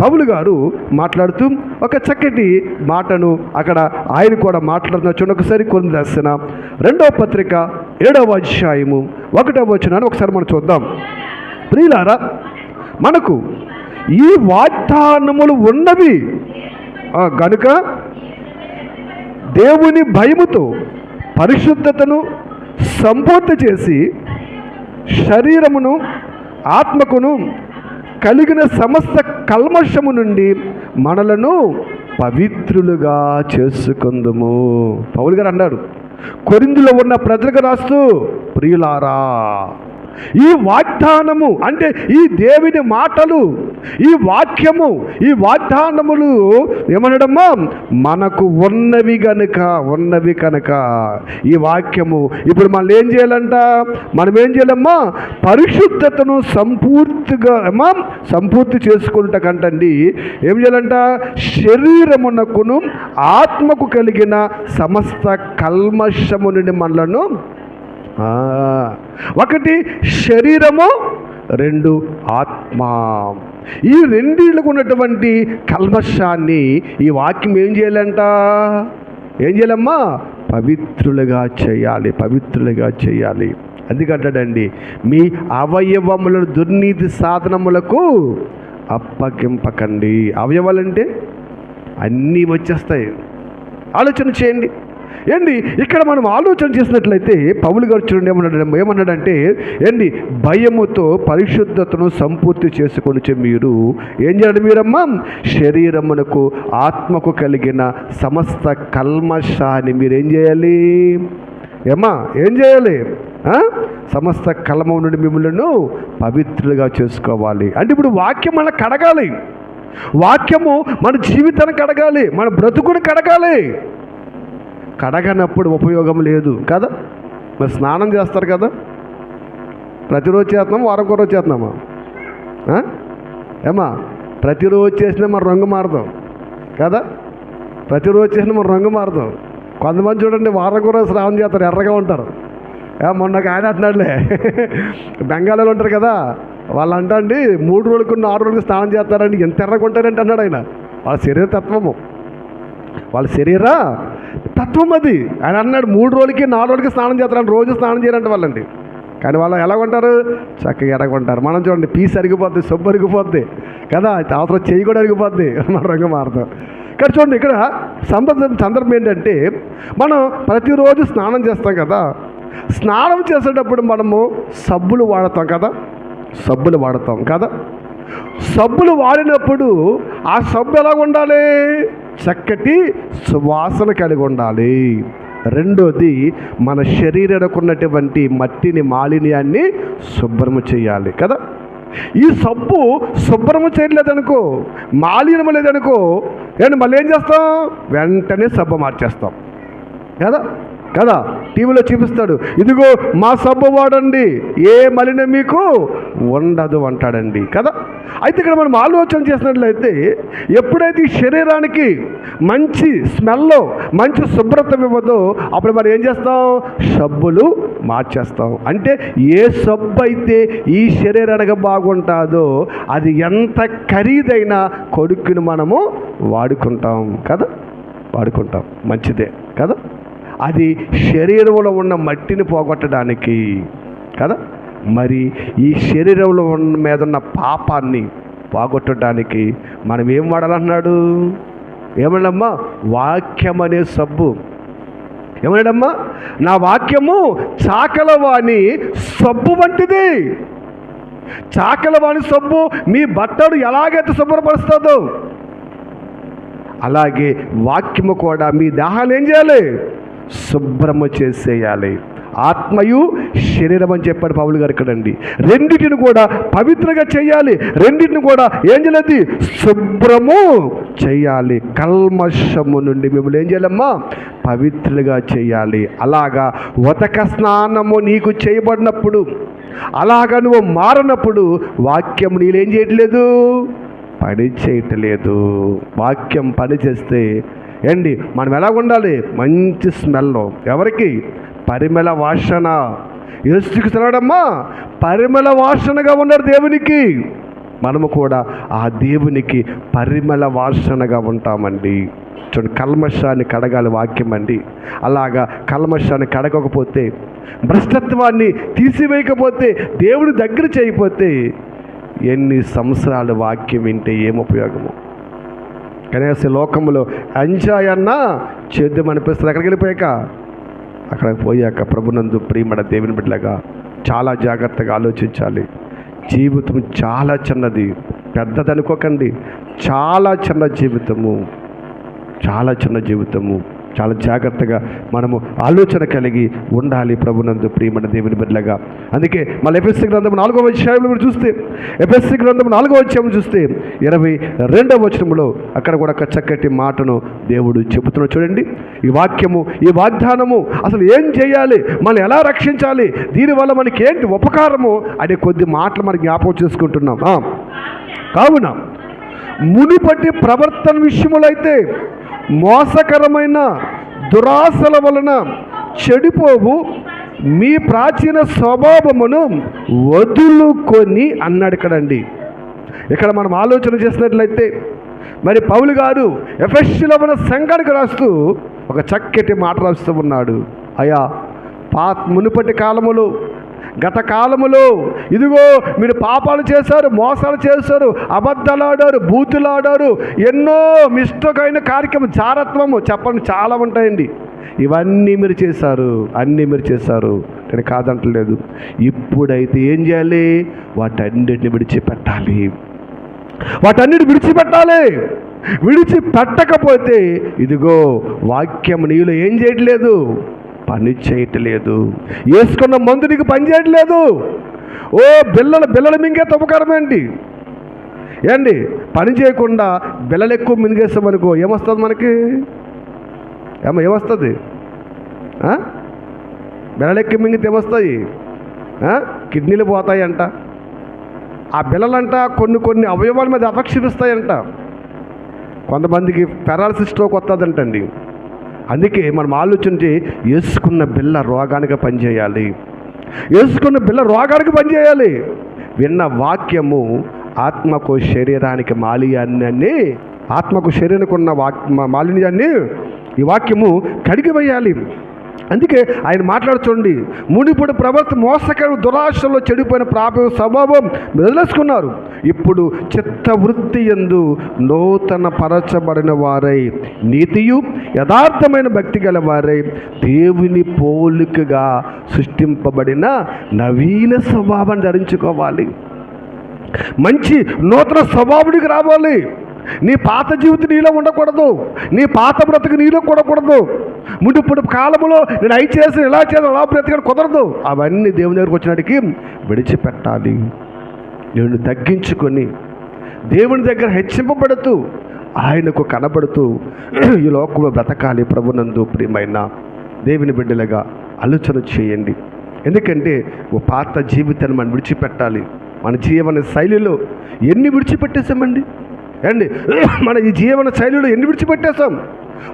పౌలు గారు మాట్లాడుతూ ఒక చక్కటి మాటను అక్కడ ఆయన కూడా మాట్లాడుతున్నారు. చూడండి ఒకసారి, కొరింథీయులకు రాసిన 2వ పత్రిక 7వ అధ్యాయము 1వ వచనాన్ని ఒకసారి మనం చూద్దాం. ప్రియులారా, మనకు ఈ వాగ్దానములు ఉన్నవి గనుక దేవుని భయముతో పరిశుద్ధతను సంపూర్తి చేసి శరీరమును ఆత్మకును కలిగిన సమస్త కల్మషము నుండి మనలను పవిత్రులుగా చేసుకుందుము. పౌలు గారు అన్నారు, కొరింథీలో ఉన్న ప్రజలకు రాస్తూ, ప్రియులారా, ఈ వాగ్దానము అంటే ఈ దేవుని మాటలు, ఈ వాక్యము, ఈ వాగ్దానములు ఏమనడమ్మా, మనకు ఉన్నవి కనుక ఈ వాక్యము ఇప్పుడు మనం ఏం చేయాలంట, మనం ఏం చేయాలమ్మా, పరిశుద్ధతను సంపూర్తి చేసుకుంటా కంటండి ఏం చేయాలంట, శరీరమునకును ఆత్మకు కలిగిన సమస్త కల్మషము నుండి మనలను, ఒకటి శరీరము, రెండు ఆత్మ, ఈ రెండిళ్ళకు ఉన్నటువంటి కల్మషాన్ని ఈ వాక్యం ఏం చేయాలమ్మా, పవిత్రులుగా చేయాలి. అందుకంటాడండి, మీ అవయవములను దుర్నీతి సాధనములకు అప్పగింపకండి. అవయవాలంటే అన్నీ వచ్చేస్తాయి. ఆలోచన చేయండి. ఏంటి ఇక్కడ మనం ఆలోచన చేసినట్లయితే పౌలు గారు చూడండి ఏమన్నాడంటే భయముతో పరిశుద్ధతను సంపూర్తి చేసుకొని మీరు ఏం చేయాలి, మీరమ్మా శరీరమునకు ఆత్మకు కలిగిన సమస్త కల్మషాన్ని మీరేం చేయాలి, ఏం చేయాలి, సమస్త కల్మం నుండి మిమ్మల్ని పవిత్రులుగా చేసుకోవాలి. అంటే ఇప్పుడు వాక్యం మన కడగాలి, వాక్యము మన జీవితాన్ని కడగాలి, మన బ్రతుకుని కడగాలి. కడగనప్పుడు ఉపయోగం లేదు కదా. మరి స్నానం చేస్తారు కదా, ప్రతిరోజు చేస్తున్నాం, వారం రోజు చేస్తున్నామా, ప్రతిరోజు చేసినా మన రంగు మారుతాం కదా, ప్రతిరోజు చేసినా మన రంగు మారుతాం. కొంతమంది చూడండి వారం రోజు స్నానం చేస్తారు, ఎర్రగా ఉంటారు. మొన్న ఆయన అంటున్నాడులే, బెంగాలీలో ఉంటారు కదా, వాళ్ళు అంటండి 3 రోజులకు 4 రోజులకు స్నానం చేస్తారండి, ఎంత ఎర్రగా ఉంటారంటే అన్నాడు ఆయన. వాళ్ళ శరీర తత్వం అది. ఆయన అన్నాడు 3 రోజులకి 4 రోజులకి స్నానం చేస్తారని, రోజు స్నానం చేయాలంటే వాళ్ళండి. కానీ వాళ్ళు ఎలా కొంటారు, చక్కగా ఎరగొంటారు. మనం చూడండి పీస్ అరిగిపోద్ది, సొబ్బు అరిగిపోద్ది కదా, అవసరం చెయ్యి కూడా అరిగిపోద్ది, మన రంగు మారుతాం. ఇక్కడ చూడండి, ఇక్కడ సందర్భం ఏంటంటే మనం ప్రతిరోజు స్నానం చేస్తాం కదా, స్నానం చేసేటప్పుడు మనము సబ్బులు వాడతాం కదా, సబ్బులు వాడినప్పుడు ఆ సబ్బు ఎలా ఉండాలి, చక్కటి సువాసన కలిగి ఉండాలి. రెండోది మన శరీరానికి ఉన్నటువంటి మట్టిని, మాలిన్యాన్ని శుభ్రము చేయాలి కదా. ఈ సబ్బు శుభ్రము చేయలేదనుకో, మాలిన్యం లేదనుకో, మళ్ళీ ఏం చేస్తాం, వెంటనే సబ్బు మార్చేస్తాం కదా. టీవీలో చూపిస్తాడు, ఇదిగో మా సబ్బు వాడండి, ఏ మలినం మీకు ఉండదు అంటాడండి కదా. అయితే ఇక్కడ మనం ఆలోచన చేసినట్లయితే ఎప్పుడైతే ఈ శరీరానికి మంచి స్మెల్, మంచి శుభ్రత ఇవ్వదో అప్పుడు మనం ఏం చేస్తాం, సబ్బులు మార్చేస్తాం. అంటే ఏ సబ్బు అయితే ఈ శరీరానికి బాగుంటుందో అది ఎంత ఖరీదైన కొడుకుని మనము వాడుకుంటాం, మంచిదే కదా. అది శరీరంలో ఉన్న మట్టిని పోగొట్టడానికి కదా. మరి ఈ శరీరంలో మీద ఉన్న పాపాన్ని పోగొట్టడానికి మనం ఏం వాడాలంటున్నాడు, ఏమన్నాడమ్మా, వాక్యం అనే సబ్బు. ఏమన్నాడమ్మా, నా వాక్యము చాకలవాణి సబ్బు వంటిది. చాకలవాణి సబ్బు మీ బట్టలు ఎలాగైతే శుభ్రపరుస్తుందో అలాగే వాక్యము కూడా మీ దేహాన్ని ఏం చేయాలి, శుభ్రము చేసేయాలి. ఆత్మయు శరీరం అని చెప్పాడు పౌలు గారు ఇక్కడండి. రెండింటిని కూడా పవిత్రంగా చేయాలి, రెండింటిని కూడా ఏం చేయాలి, శుభ్రము చేయాలి. కల్మషము నుండి మిమ్మల్ని ఏం చేయాలమ్మా, పవిత్రులుగా చేయాలి. అలాగా ఉతక స్నానము నీకు చేయబడినప్పుడు, అలాగా నువ్వు మారినప్పుడు వాక్యం నీళ్ళేం చేయట్లేదు, పని చేయట్లేదు. వాక్యం పని చేస్తే మనం ఎలా ఉండాలి, మంచి స్మెల్. ఎవరికి, పరిమళ వాసన. యేసుకి తినడమ్మా పరిమళ వాసనగా ఉన్నారు దేవునికి. మనము కూడా ఆ దేవునికి పరిమళ వాసనగా ఉంటామండి. చూడండి, కల్మషాన్ని కడగాలి వాక్యం అండి. అలాగా కల్మషాన్ని కడగకపోతే, భ్రష్టత్వాన్ని తీసివేయకపోతే, దేవుని దగ్గర చేయకపోతే ఎన్ని సంవత్సరాలు వాక్యం వింటే ఏం ఉపయోగము. కనీసం లోకంలో ఎంజాయ్ అన్నా చేద్దామనిపిస్తుంది. అక్కడికి పోయాక ప్రభునందు ప్రియమడ దేవుని బిడ్డలాగా చాలా జాగ్రత్తగా ఆలోచించాలి. జీవితం చాలా చిన్నది, పెద్దదనుకోకండి. చాలా చిన్న జీవితము. చాలా జాగ్రత్తగా మనము ఆలోచన కలిగి ఉండాలి ప్రభునందు ప్రియమైన దేవుని బిడ్డలుగా. అందుకే మళ్ళీ ఎఫెసీ గ్రంథం 4వ అధ్యాయంలో మీరు చూస్తే, ఎఫెసీ గ్రంథం 4వ అధ్యాయం చూస్తే 22వ వచనంలో అక్కడ కూడా ఒక చక్కటి మాటను దేవుడు చెబుతున్నాడు. చూడండి, ఈ వాక్యము, ఈ వాగ్దానము అసలు ఏం చేయాలి, మనం ఎలా రక్షించాలి, దీనివల్ల మనకి ఏంటి ఉపకారము అనే కొద్ది మాటలు మనం జ్ఞాపకం చేసుకుంటున్నాం. కావున మునుపటి ప్రవర్తన విషయములో అయితే మోసకరమైన దురాశల వలన చెడిపోవు మీ ప్రాచీన స్వభావమును వదులుకొని అన్నాడు కదండి. ఇక్కడ మనం ఆలోచన చేసినట్లయితే మరి పౌలు గారు ఎఫెసీలో ఉన్న సంఘానికి రాస్తూ ఒక చక్కటి మాట రాస్తూ ఉన్నాడు. అయ్యా, మునుపటి కాలములో, గత కాలములో ఇదిగో మీరు పాపాలు చేశారు, మోసాలు చేశారు, అబద్ధాలు ఆడారు, బూతులు ఆడారు, ఎన్నో మిస్టేకైన కార్యక్రమం, జారత్వము చెప్పండి చాలా ఉంటాయండి. ఇవన్నీ మీరు చేశారు, అన్నీ మీరు చేశారు, నేను కాదంటలేదు. ఇప్పుడైతే ఏం చేయాలి? వాటన్నిటిని విడిచిపెట్టాలి, వాటన్నిటిని విడిచిపెట్టాలి. విడిచిపెట్టకపోతే ఇదిగో వాక్యం నీలో ఏం చేయట్లేదు, పని చేయట్లేదు. వేసుకున్న మందు నీకు పని చేయట్లేదు. ఓ బిల్లలు మింగే ఉపకారమేంటి ఏండి? పని చేయకుండా బిల్లలు ఎక్కువ మింగేస్తామనుకో ఏమొస్తుంది మనకి? ఏమొస్తుంది? బిల్లలు ఎక్కువ మింగితే ఏమొస్తాయి? కిడ్నీలు పోతాయంట. ఆ బిల్లలంట కొన్ని అవయవాల మీద అపక్షిస్తాయంట. కొంతమందికి పెరాలసిస్ స్ట్రోక్ వస్తుందంటండి. అందుకే మనం ఆలోచించి వేసుకున్న బిల్ల రోగానికి పనిచేయాలి, వేసుకున్న బిల్ల రోగానికి పనిచేయాలి. విన్న వాక్యము ఆత్మకు శరీరానికి మాలిన్యాన్ని, ఆత్మకు శరీరానికి ఉన్న మాలిన్యాన్ని ఈ వాక్యము కడిగివేయాలి. అందుకే ఆయన మాట్లాడుచండి, మునిపటి ప్రవర్తన మోసకర దురాశలో చెడిపోయిన స్వభావం వదిలేసుకున్నారు. ఇప్పుడు చిత్తవృత్తి యందు నూతన పరచబడిన వారై నీతియు యథార్థమైన భక్తి గల వారై దేవుని పోలికగా సృష్టింపబడిన నవీన స్వభావాన్ని ధరించుకోవాలి. మంచి నూతన స్వభావుడికి రావాలి. నీ పాత జీవితం నీలో ఉండకూడదు, నీ పాత బ్రతుకు నీలో కూడకూడదు. మునుపటి కాలంలో నేను అవి చేసి ఇలా చేసి అలా బ్రతకడం కుదరదు. అవన్నీ దేవుని దగ్గరకు వచ్చినాడికి విడిచిపెట్టాలి. నేను తగ్గించుకొని దేవుని దగ్గర హెచ్చింపబడుతూ ఆయనకు కనబడుతూ ఈ లోకంలో బ్రతకాలి. ప్రభునందు ప్రియమైన దేవుని బిడ్డలుగా ఆలోచన చేయండి. ఎందుకంటే ఓ పాత జీవితాన్ని మనం విడిచిపెట్టాలి. మన జీవన శైలిలో ఎన్ని విడిచిపెట్టేసామండి అండి. మన ఈ జీవన శైలిలో ఎన్ని విడిచిపెట్టేసాం.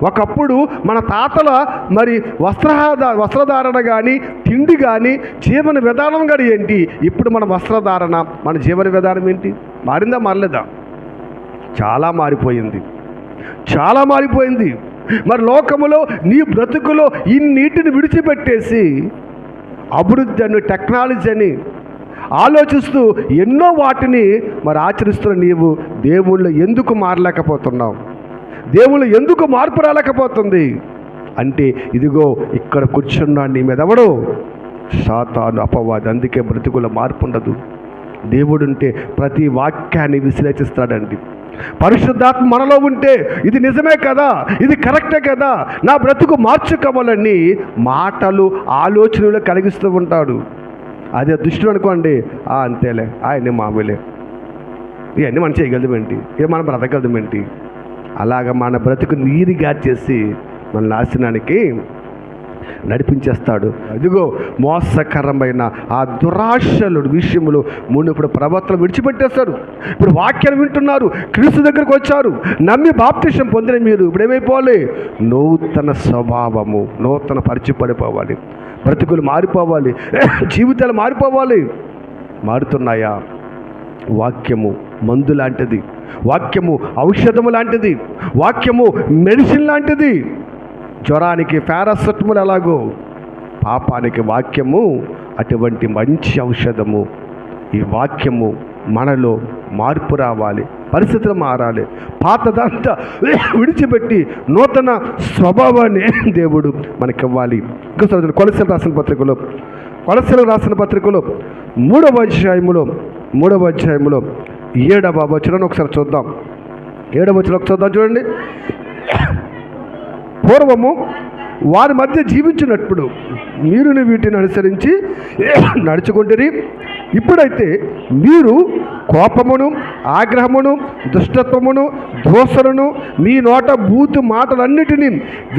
ఒకప్పుడు మన తాతల మరి వస్త్రధారణ కానీ, తిండి కానీ, జీవన విధానం కానీ ఏంటి? ఇప్పుడు మన వస్త్రధారణ, మన జీవన విధానం ఏంటి? మారిందా మారలేదా? చాలా మారిపోయింది, చాలా మారిపోయింది. మరి లోకములో నీ బ్రతుకులో ఇన్నిటిని విడిచిపెట్టేసి అభివృద్ధి అని, టెక్నాలజీ అని ఆలోచిస్తూ ఎన్నో వాటిని మరి ఆచరిస్తున్న నీవు దేవుళ్ళు ఎందుకు మారలేకపోతున్నావు? దేవుళ్ళు ఎందుకు మార్పు రాలేకపోతుంది అంటే ఇదిగో ఇక్కడ కూర్చున్నా నీ మీద ఎవడు? సాతాను, అపవాది. అందుకే బ్రతుకుల మార్పు ఉండదు. దేవుడుంటే ప్రతి వాక్యాన్ని విశ్లేషిస్తాడండి. పరిశుద్ధాత్మ మనలో ఉంటే ఇది నిజమే కదా, ఇది కరెక్టే కదా, నా బ్రతుకు మార్చుకోవాలని మాటలు, ఆలోచనలు కలిగిస్తూ ఉంటాడు. అదే దుష్టుడు అనుకోండి, అంతేలే, ఆయన్ని మామూలే, ఇవన్నీ మనం చేయగలమేంటి, మనం బ్రతకగలమేంటి, అలాగ మన బ్రతుకు నీరుగా చేసి మన నాశనానికి నడిపించేస్తాడు. అదిగో మోసకరమైన ఆ దురాశలు విషయంలో ఇప్పుడు ప్రవర్తన విడిచిపెట్టేస్తారు. ఇప్పుడు వాక్యాన్ని వింటున్నారు, క్రీస్తు దగ్గరకు వచ్చారు, నమ్మి బాప్తిసం పొందిన మీరు ఇప్పుడు ఏమైపోవాలి? నూతన స్వభావము, నూతన పరిచిపడిపోవాలి, బ్రతుకులు మారిపోవాలి, జీవితాలు మారిపోవాలి. మారుతున్నాయా? వాక్యము మందు లాంటిది, వాక్యము ఔషధము లాంటిది, వాక్యము మెడిసిన్ లాంటిది. జ్వరానికి పారాసెటమాల్ ఎలాగో పాపానికి వాక్యము అటువంటి మంచి ఔషధము. ఈ వాక్యము మనలో మార్పు రావాలి, పరిస్థితులు మారాలి, పాతదంతా విడిచిపెట్టి నూతన స్వభావాన్ని దేవుడు మనకివ్వాలి. ఇంకోసారి కొలస్సీలకు రాసిన పత్రికలో 3వ అధ్యాయములో 7వ వచనం ఒకసారి చూద్దాం. 7వ వచనం చూద్దాం, చూడండి. పూర్వము వారి మధ్య జీవించినప్పుడు మీరు వీటిని అనుసరించి నడుచుకుంటుని, ఇప్పుడైతే మీరు కోపమును, ఆగ్రహమును, దుష్టత్వమును, దోషలను, మీ నోట బూతు మాటలన్నిటినీ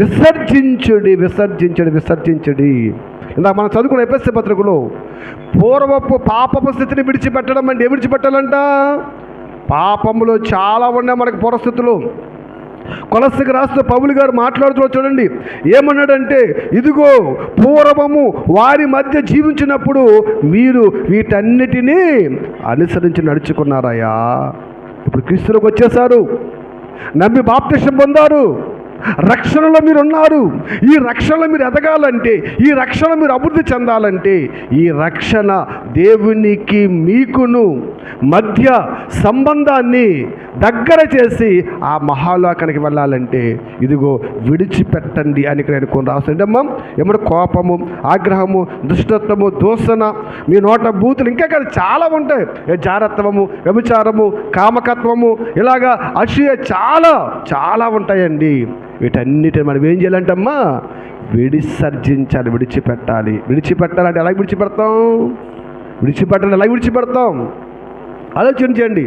విసర్జించడి. ఇందాక మనం చదువుకున్న ఎఫెసీ పత్రికలో పూర్వపు పాపపు స్థితిని విడిచిపెట్టడం అంటే విడిచిపెట్టాలంట. పాపములో చాలా ఉన్నాయి మనకు పరిస్థితులు. కొలస్సీకి రాస్తూ పౌలు గారు మాట్లాడుతూ చూడండి, ఏమన్నాడంటే, ఇదిగో పూర్వము వారి మధ్య జీవించినప్పుడు మీరు వీటన్నిటినీ అనుసరించి నడుచుకున్నారయ్యా. ఇప్పుడు క్రీస్తులోకి వచ్చేసారు, నమ్మి బాప్తిసం పొందారు, రక్షణలో మీరు ఉన్నారు. ఈ రక్షణలో మీరు ఎదగాలంటే, ఈ రక్షణ మీరు అభివృద్ధి చెందాలంటే, ఈ రక్షణ దేవునికి మీకును మధ్య సంబంధాన్ని దగ్గర చేసి ఆ మహాలోకానికి వెళ్ళాలంటే ఇదిగో విడిచిపెట్టండి అని ఇక్కడ నేను రాస్తుండమ్మా. ఏమంటే కోపము, ఆగ్రహము, దుష్టత్వము, దూషణ, మీ నోట బూతులు, ఇంకా కదా చాలా ఉంటాయి. జారత్వము, వ్యభిచారము, కామకత్వము, ఇలాగా అసూయ, చాలా చాలా ఉంటాయండి. వీటన్నిటిని మనం ఏం చేయాలంటమ్మా? విడిసర్జించాలి, విడిచిపెట్టాలంటే ఎలా విడిచిపెడతాం? ఎలా విడిచిపెడతాం? ఆలోచించండి.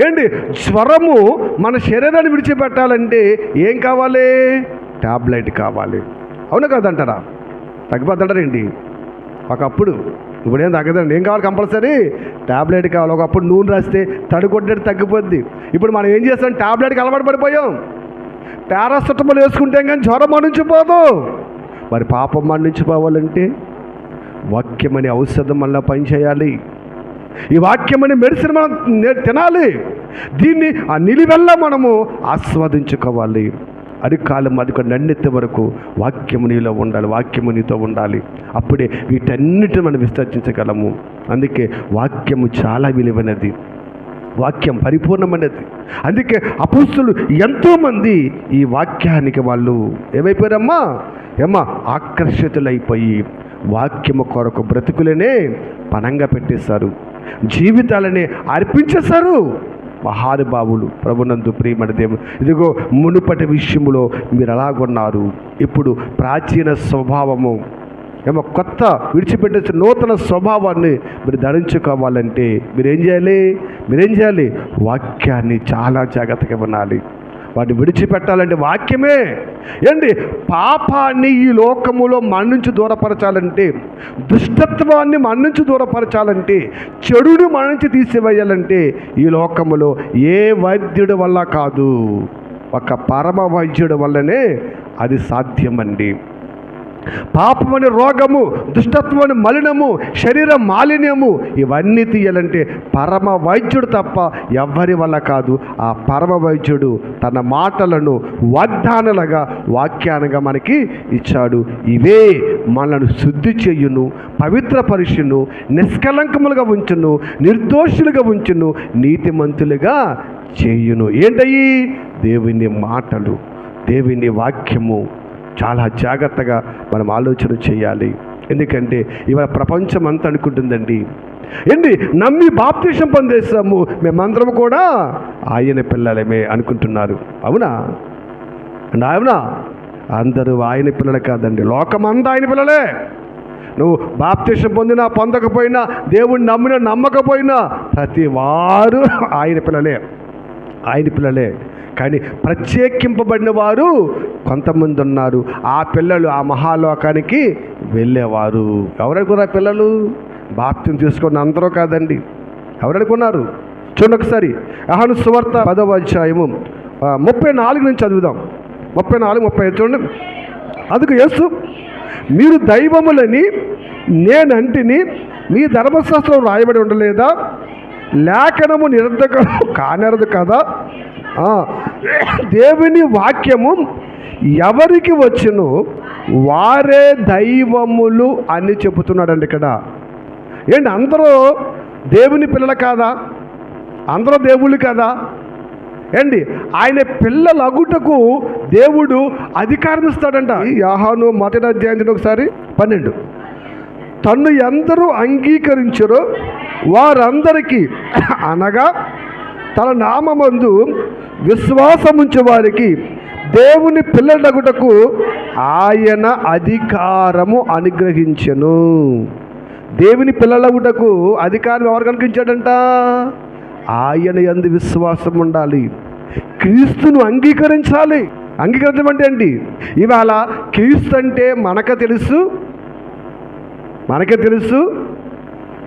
ఏంటి, జ్వరము మన శరీరాన్ని విడిచిపెట్టాలంటే ఏం కావాలి? టాబ్లెట్ కావాలి. అవును కదంటారా? తగ్గిపోతుంటారండి ఒకప్పుడు. ఇప్పుడు ఏం తగ్గదండి. ఏం కావాలి? కంపల్సరీ టాబ్లెట్ కావాలి. ఒకప్పుడు నూనె రాస్తే తడుకొట్టేది తగ్గిపోద్ది. ఇప్పుడు మనం ఏం చేస్తాం? టాబ్లెట్కి అలవాటు పడిపోయాం. పారాసెటమాల్ వేసుకుంటే కానీ జ్వరం మన్నించిపోదు. మరి పాపం మన్నించిపోవాలంటే వాక్యం అనే ఔషధం వల్ల పనిచేయాలి. ఈ వాక్యం అనే మెడిసిన్ మనం తినాలి. దీన్ని ఆ నిలువెల్ల మనము ఆస్వాదించుకోవాలి. అరికాలం అది నన్నెత్తే వరకు వాక్యము నీలో ఉండాలి, వాక్యము నీతో ఉండాలి. అప్పుడే వీటన్నిటిని మనం విసర్జించగలము. అందుకే వాక్యము చాలా విలువైనది, వాక్యం పరిపూర్ణమైనది. అందుకే అపోస్తలులు ఎంతోమంది ఈ వాక్యానికి వాళ్ళు ఏమైపోయారమ్మా? ఆకర్షితులైపోయి వాక్యము కొరకు బ్రతుకులనే పణంగా పెట్టేశారు, జీవితాలనే అర్పించేశారు. మహానుభావులు, ప్రభునందు ప్రియమైన దేవుడు. ఇదిగో మునుపటి విషయంలో మీరు అలాగున్నారు. ఇప్పుడు ప్రాచీన స్వభావము కొత్త విడిచిపెట్టేసి నూతన స్వభావాన్ని మీరు ధరించుకోవాలంటే మీరేం చేయాలి? వాక్యాన్ని చాలా జాగ్రత్తగా వినాలి. వాటిని విడిచిపెట్టాలంటే వాక్యమే. ఏంటి, పాపాన్ని ఈ లోకములో మన నుంచి దూరపరచాలంటే, దుష్టత్వాన్ని మన నుంచి దూరపరచాలంటే, చెడుని మన నుంచి తీసివేయాలంటే ఈ లోకములో ఏ వైద్యుడి వల్ల కాదు, ఒక పరమ వైద్యుడి వల్లనే అది సాధ్యమండి. పాపమని రోగము, దుష్టత్వమని మలినము, శరీర మాలిన్యము ఇవన్నీ తీయాలంటే పరమ వైద్యుడు తప్ప ఎవ్వరి వల్ల కాదు. ఆ పరమ వైద్యుడు తన మాటలను వాగ్దానాలుగా, వాక్యాలుగా మనకి ఇచ్చాడు. ఇవే మనల్ని శుద్ధి చేయును, పవిత్రపరుషును, నిష్కలంకములుగా ఉంచును, నిర్దోషులుగా ఉంచును, నీతిమంతులుగా చేయును. ఏంటయ్యి? దేవుని మాటలు, దేవుని వాక్యము. చాలా జాగ్రత్తగా మనం ఆలోచన చేయాలి. ఎందుకంటే ఇవాళ ప్రపంచం అంతా అనుకుంటుందండి, నమ్మి బాప్తిసం పొందేసాము, మేమందరం కూడా ఆయన పిల్లలమే అనుకుంటున్నారు. అవునా? అందరూ ఆయన పిల్లలు కాదండి, లోకమంతా ఆయన పిల్లలే. నువ్వు బాప్తిసం పొందినా పొందకపోయినా, దేవుడిని నమ్మినా నమ్మకపోయినా, ప్రతి వారు ఆయన పిల్లలే. కానీ ప్రత్యేకింపబడిన వారు కొంతమంది ఉన్నారు. ఆ పిల్లలు ఆ మహాలోకానికి వెళ్ళేవారు. ఎవరనుకున్నారు? పిల్లలు బాప్తిసం తీసుకున్న అందరూ కాదండి. ఎవరనుకున్నారు? చూడండి ఒకసారి యోహాను సువార్త 10వ అధ్యాయము 34 నుంచి చదువుదాం. 34, 35 చూడండి. అందుకు యేసు, మీరు దైవములని నేనంటిని మీ ధర్మశాస్త్రం రాయబడి ఉండలేదా? లేఖనము నిరర్ధకం కానరదు కదా. దేవుని వాక్యము ఎవరికి వచ్చును వారే దైవములు అని చెబుతున్నాడండి ఇక్కడ. అందరూ దేవుని పిల్లలు కాదా? అందరూ దేవుళ్ళు కాదా? ఆయన పిల్లలు అగుటకు దేవుడు అధికారం ఇస్తాడంట. యోహాను 1వ అధ్యాయం ఒకసారి 12. తన్ను ఎందరూ అంగీకరించరో వారందరికీ, అనగా తన నామమందు విశ్వాసముంచే వారికి దేవుని పిల్లలగుటకు ఆయన అధికారము అనుగ్రహించెను. దేవుని పిల్లలగుటకు అధికారం ఎవరు కనుగరించాడంట? ఆయన యందు విశ్వాసం ఉండాలి, క్రీస్తును అంగీకరించాలి. అంగీకరించడం అంటే ఏంటి? ఇవాళ క్రీస్తు అంటే మనకే తెలుసు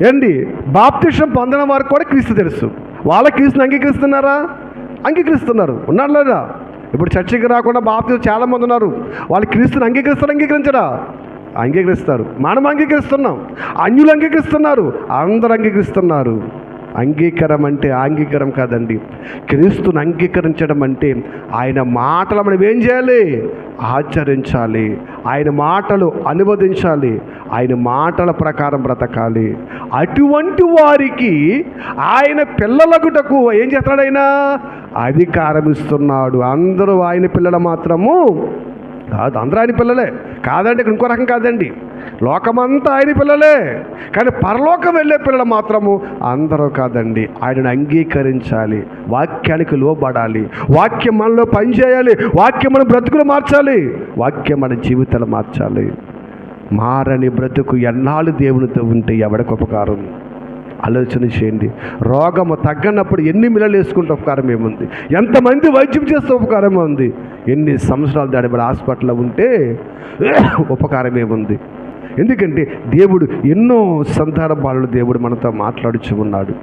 ఏంటి? బాప్తిసం పొందిన వారికి కూడా క్రీస్తు తెలుసు. వాళ్ళ క్రీస్తుని అంగీకరిస్తున్నారా? అంగీకరిస్తున్నారు. ఉన్నారు లేదా? ఇప్పుడు చర్చికి రాకుండా బాప్తిసం చాలామంది ఉన్నారు. వాళ్ళు క్రీస్తుని అంగీకరించరా? అంగీకరిస్తారు. మనం అంగీకరిస్తున్నాం, అన్యులు అంగీకరిస్తున్నారు, అందరూ అంగీకరిస్తున్నారు. అంగీకారం అంటే అంగీకారం కాదండి. క్రీస్తుని అంగీకరించడం అంటే ఆయన మాటలు మనం ఏం చేయాలి? ఆచరించాలి. ఆయన మాటలు అనువదించాలి. ఆయన మాటల ప్రకారం బ్రతకాలి. అటువంటి వారికి ఆయన పిల్లలగుటకు ఏం చేస్తాడు? ఆయన అధికారం ఇస్తున్నాడు. అందరూ ఆయన పిల్లలు మాత్రము కాదు. అందరూ ఆయన పిల్లలే కాదండి. ఇక్కడ ఇంకో రకం కాదండి. లోకమంతా ఆయన పిల్లలే, కానీ పరలోకం వెళ్ళే పిల్లలు మాత్రము అందరూ కాదండి. ఆయనను అంగీకరించాలి, వాక్యానికి లోబడాలి, వాక్యం మనలో పనిచేయాలి, వాక్యం మన బ్రతుకులు మార్చాలి, వాక్యం మన జీవితాలు మార్చాలి. మారని బ్రతుకు ఎన్నాళ్ళు దేవునితో ఉంటే ఎవడికి ఉపకారం? ఆలోచన చేయండి. రోగము తగ్గనప్పుడు ఎన్ని మిల్లలు వేసుకుంటే ఉపకారం ఏముంది? ఎంతమంది వైద్యం చేస్తే ఉపకారం ఉంది? ఎన్ని సంవత్సరాలు దాడిపడి హాస్పిటల్లో ఉంటే ఉపకారం ఏముంది? ఎందుకంటే దేవుడు ఎన్నో సందర్భాలలో దేవుడు మనతో మాట్లాడుచు ఉన్నాడు.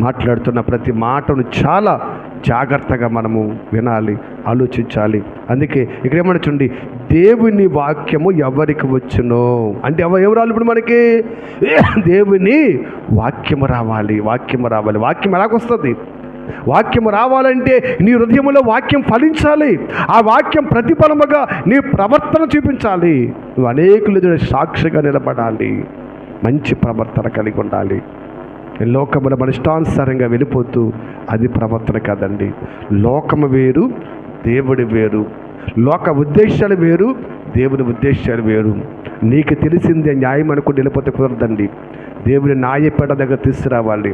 మాట్లాడుతున్న ప్రతి మాటను చాలా జాగ్రత్తగా మనము వినాలి, ఆలోచించాలి. అందుకే ఇక్కడ ఏమన్నా చూడండి, దేవుని వాక్యము ఎవరికి వచ్చునో అంటే ఎవరు రావాలి? ఇప్పుడు మనకి దేవుని వాక్యము రావాలి. వాక్యం ఎలాగొస్తుంది? వాక్యం రావాలంటే నీ హృదయంలో వాక్యం ఫలించాలి. ఆ వాక్యం ప్రతిఫలముగా నీ ప్రవర్తన చూపించాలి. నువ్వు అనేకులు ఎదుట సాక్షిగా నిలబడాలి. మంచి ప్రవర్తన కలిగి ఉండాలి. లోకముల మన ఇష్టానుసారంగా వెళ్ళిపోతూ అది ప్రవర్తన కాదండి. లోకము వేరు, దేవుడి వేరు. లోక ఉద్దేశాలు వేరు, దేవుని ఉద్దేశాలు వేరు. నీకు తెలిసిందే న్యాయం అనుకుని వెళ్ళిపోతే కుదరదండి. దేవుని న్యాయపీఠం దగ్గర తీసుకురావాలి.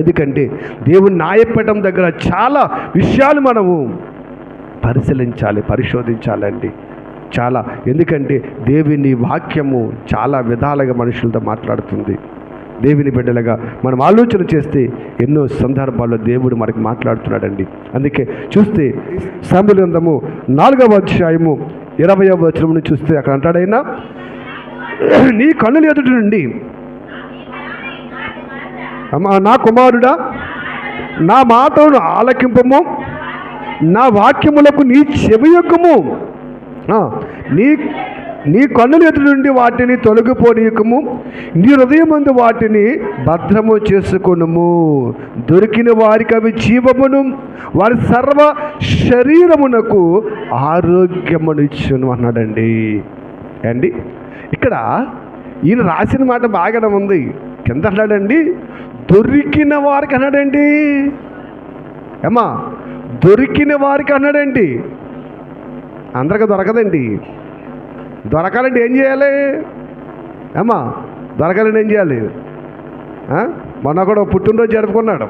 ఎందుకంటే దేవుని న్యాయపీఠం దగ్గర చాలా విషయాలు మనము పరిశోధించాలండి. చాలా. ఎందుకంటే దేవుని వాక్యము చాలా విధాలుగా మనుషులతో మాట్లాడుతుంది. దేవుని బిడ్డలుగా మనం ఆలోచన చేస్తే ఎన్నో సందర్భాల్లో దేవుడు మనకి మాట్లాడుతున్నాడండి. అందుకే చూస్తే సామెతల గ్రంథము 4వ అధ్యాయము 20వ వచనం చూస్తే అక్కడ అంటాడైనా, నీ కన్నుల ఎదుట నుండి నా కుమారుడా నా మాటను ఆలకింపము, నా వాక్యములకు నీ చెవియొక్కము, నీ కన్నుల ఎదుటి నుండి వాటిని తొలగిపోనీయకము, నీ హృదయమందు వాటిని భద్రము చేసుకొనుము. దొరికిన వారికి అవి జీవమును, వారి సర్వ శరీరమునకు ఆరోగ్యమునిచ్చును అన్నాడండి. అండి ఇక్కడ ఈయన రాసిన మాట బాగానే ఉంది. కింద అన్నాడండి, దొరికిన వారికి అన్నాడండి. ఏమా దొరికిన వారికి అన్నాడండి. అందరికీ దొరకదండి. దొరకాలంటే ఏం చేయాలి? ఏమా దొరకాలంటే ఏం చేయాలి? మొన్న కూడా పుట్టినరోజు జరుపుకున్నాడు.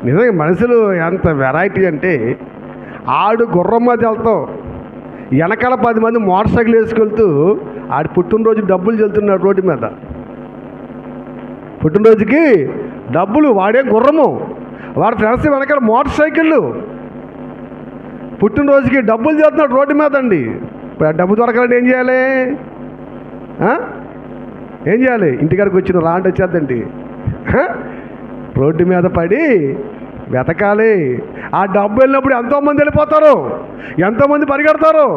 నిజంగా మనుషులు ఎంత వెరైటీ అంటే, ఆడు గుర్రం మీద వెళ్తావు, వెనకాల 10 మంది మోటార్ సైకిల్ వేసుకెళ్తూ ఆడు పుట్టినరోజు డబ్బులు చెల్తున్నాడు రోడ్డు మీద. పుట్టినరోజుకి డబ్బులు, వాడే గుర్రము, వాడు ఫ్రెండ్స్ వెనకాల మోటార్ సైకిళ్ళు, పుట్టినరోజుకి డబ్బులు చేస్తున్నాడు రోడ్డు మీద అండి. ఇప్పుడు ఆ డబ్బు దొరకాలంటే ఏం చేయాలి? ఏం చేయాలి? ఇంటికాడికి వచ్చిన రాంటి వచ్చేద్దండి, రోడ్డు మీద పడి వెతకాలి. ఆ డబ్బు వెళ్ళినప్పుడు ఎంతోమంది వెళ్ళిపోతారు, ఎంతోమంది పరిగెడతారు.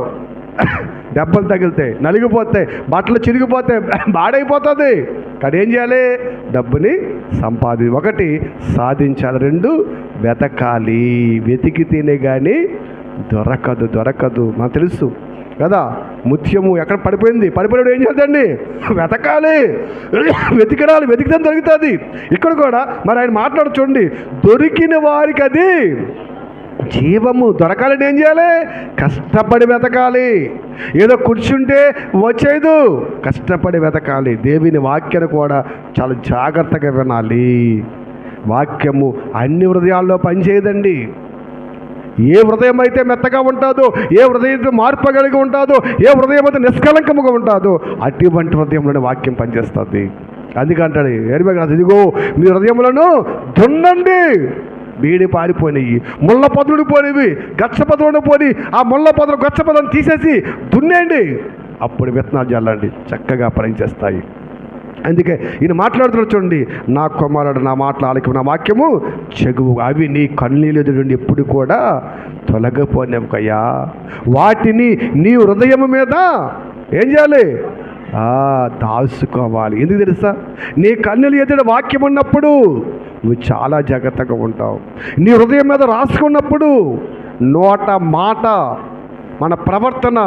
దెబ్బలు తగిలితే, నలిగిపోతాయి, బట్టలు చిరిగిపోతాయి, బాడైపోతుంది. కానీ ఏం చేయాలి? డబ్బుని ఒకటి సాధించాలి, 2 వెతకాలి. వెతికితేనే కానీ దొరకదు. నాకు తెలుసు కదా, ముత్యము ఎక్కడ పడిపోయినాడు ఏం చేద్దండి? వెతకాలి, వెతికితే దొరుకుతుంది. ఇక్కడ కూడా మరి ఆయన మాట్లాడు చూడండి, దొరికిన వారికి అది జీవము. దొరకాలని ఏం చేయాలి? కష్టపడి వెతకాలి. ఏదో కూర్చుంటే వచ్చేదు, కష్టపడి వెతకాలి. దేవుని వాక్యాన్ని కూడా చాలా జాగ్రత్తగా వినాలి. వాక్యము అన్ని హృదయాల్లో పనిచేయదండి. ఏ హృదయం అయితే మెత్తగా ఉంటుందో, ఏ హృదయం అయితే మార్పు కలిగి ఉంటుందో, ఏ హృదయం అయితే నిష్కలంకముగా ఉంటుందో అటువంటి హృదయంలోనే వాక్యం పనిచేస్తుంది. అందుకంటాడు ఎరిమే కాదు, ఇదిగో మీ హృదయములను దున్నండి, వేడి పారిపోయినాయి, ముళ్ళ పొదలు పోయినవి, గచ్చ పొదలు పోయి ఆ ముళ్ళ పొదలు గచ్చ పొదలను తీసేసి దున్నేయండి, అప్పుడు విత్తనాలు చల్లండి, చక్కగా పనిచేస్తాయి. అందుకే ఈయన మాట్లాడుతున్నాడు చూడండి, నా కుమారుడు నా మాటలు ఆలకి, నా వాక్యము చెగువు, అవి నీ కన్నీళ్ళు ఎదురుండి ఎప్పుడు కూడా తొలగిపోనివ్వకయ్యా, వాటిని నీ హృదయం మీద ఏం చేయాలి, దాచుకోవాలి. ఎందుకు తెలుసా, నీ కన్నులు ఎదురు వాక్యం ఉన్నప్పుడు నువ్వు చాలా జాగ్రత్తగా ఉంటావు. నీ హృదయం మీద రాసుకున్నప్పుడు నోట మాట మన ప్రవర్తన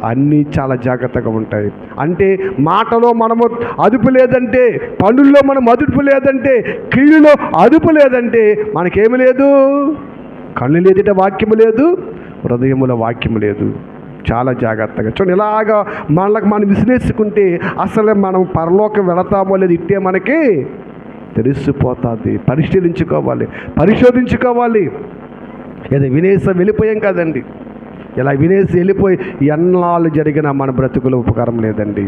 అన్నీ చాలా జాగ్రత్తగా ఉంటాయి. అంటే మాటలో మనము అదుపు లేదంటే, పనుల్లో మనం అదుపు లేదంటే, క్రియలో అదుపు లేదంటే మనకేమి లేదు, కన్నులు ఎదుట వాక్యము లేదు, హృదయములో వాక్యము లేదు. చాలా జాగ్రత్తగా చూడండి. ఇలాగా మనకు మనం విశ్లేషించుకుంటే అసలు మనం పరలోకం వెళతామో లేదు ఇట్టే మనకి తెలిసిపోతుంది. పరిశీలించుకోవాలి, పరిశోధించుకోవాలి. ఏదో వినేసి వెళ్ళిపోయాం కదండి, ఇలా వినేసి వెళ్ళిపోయి ఎన్నాళ్ళు జరిగినా మన బ్రతుకులో ఉపకారం లేదండి.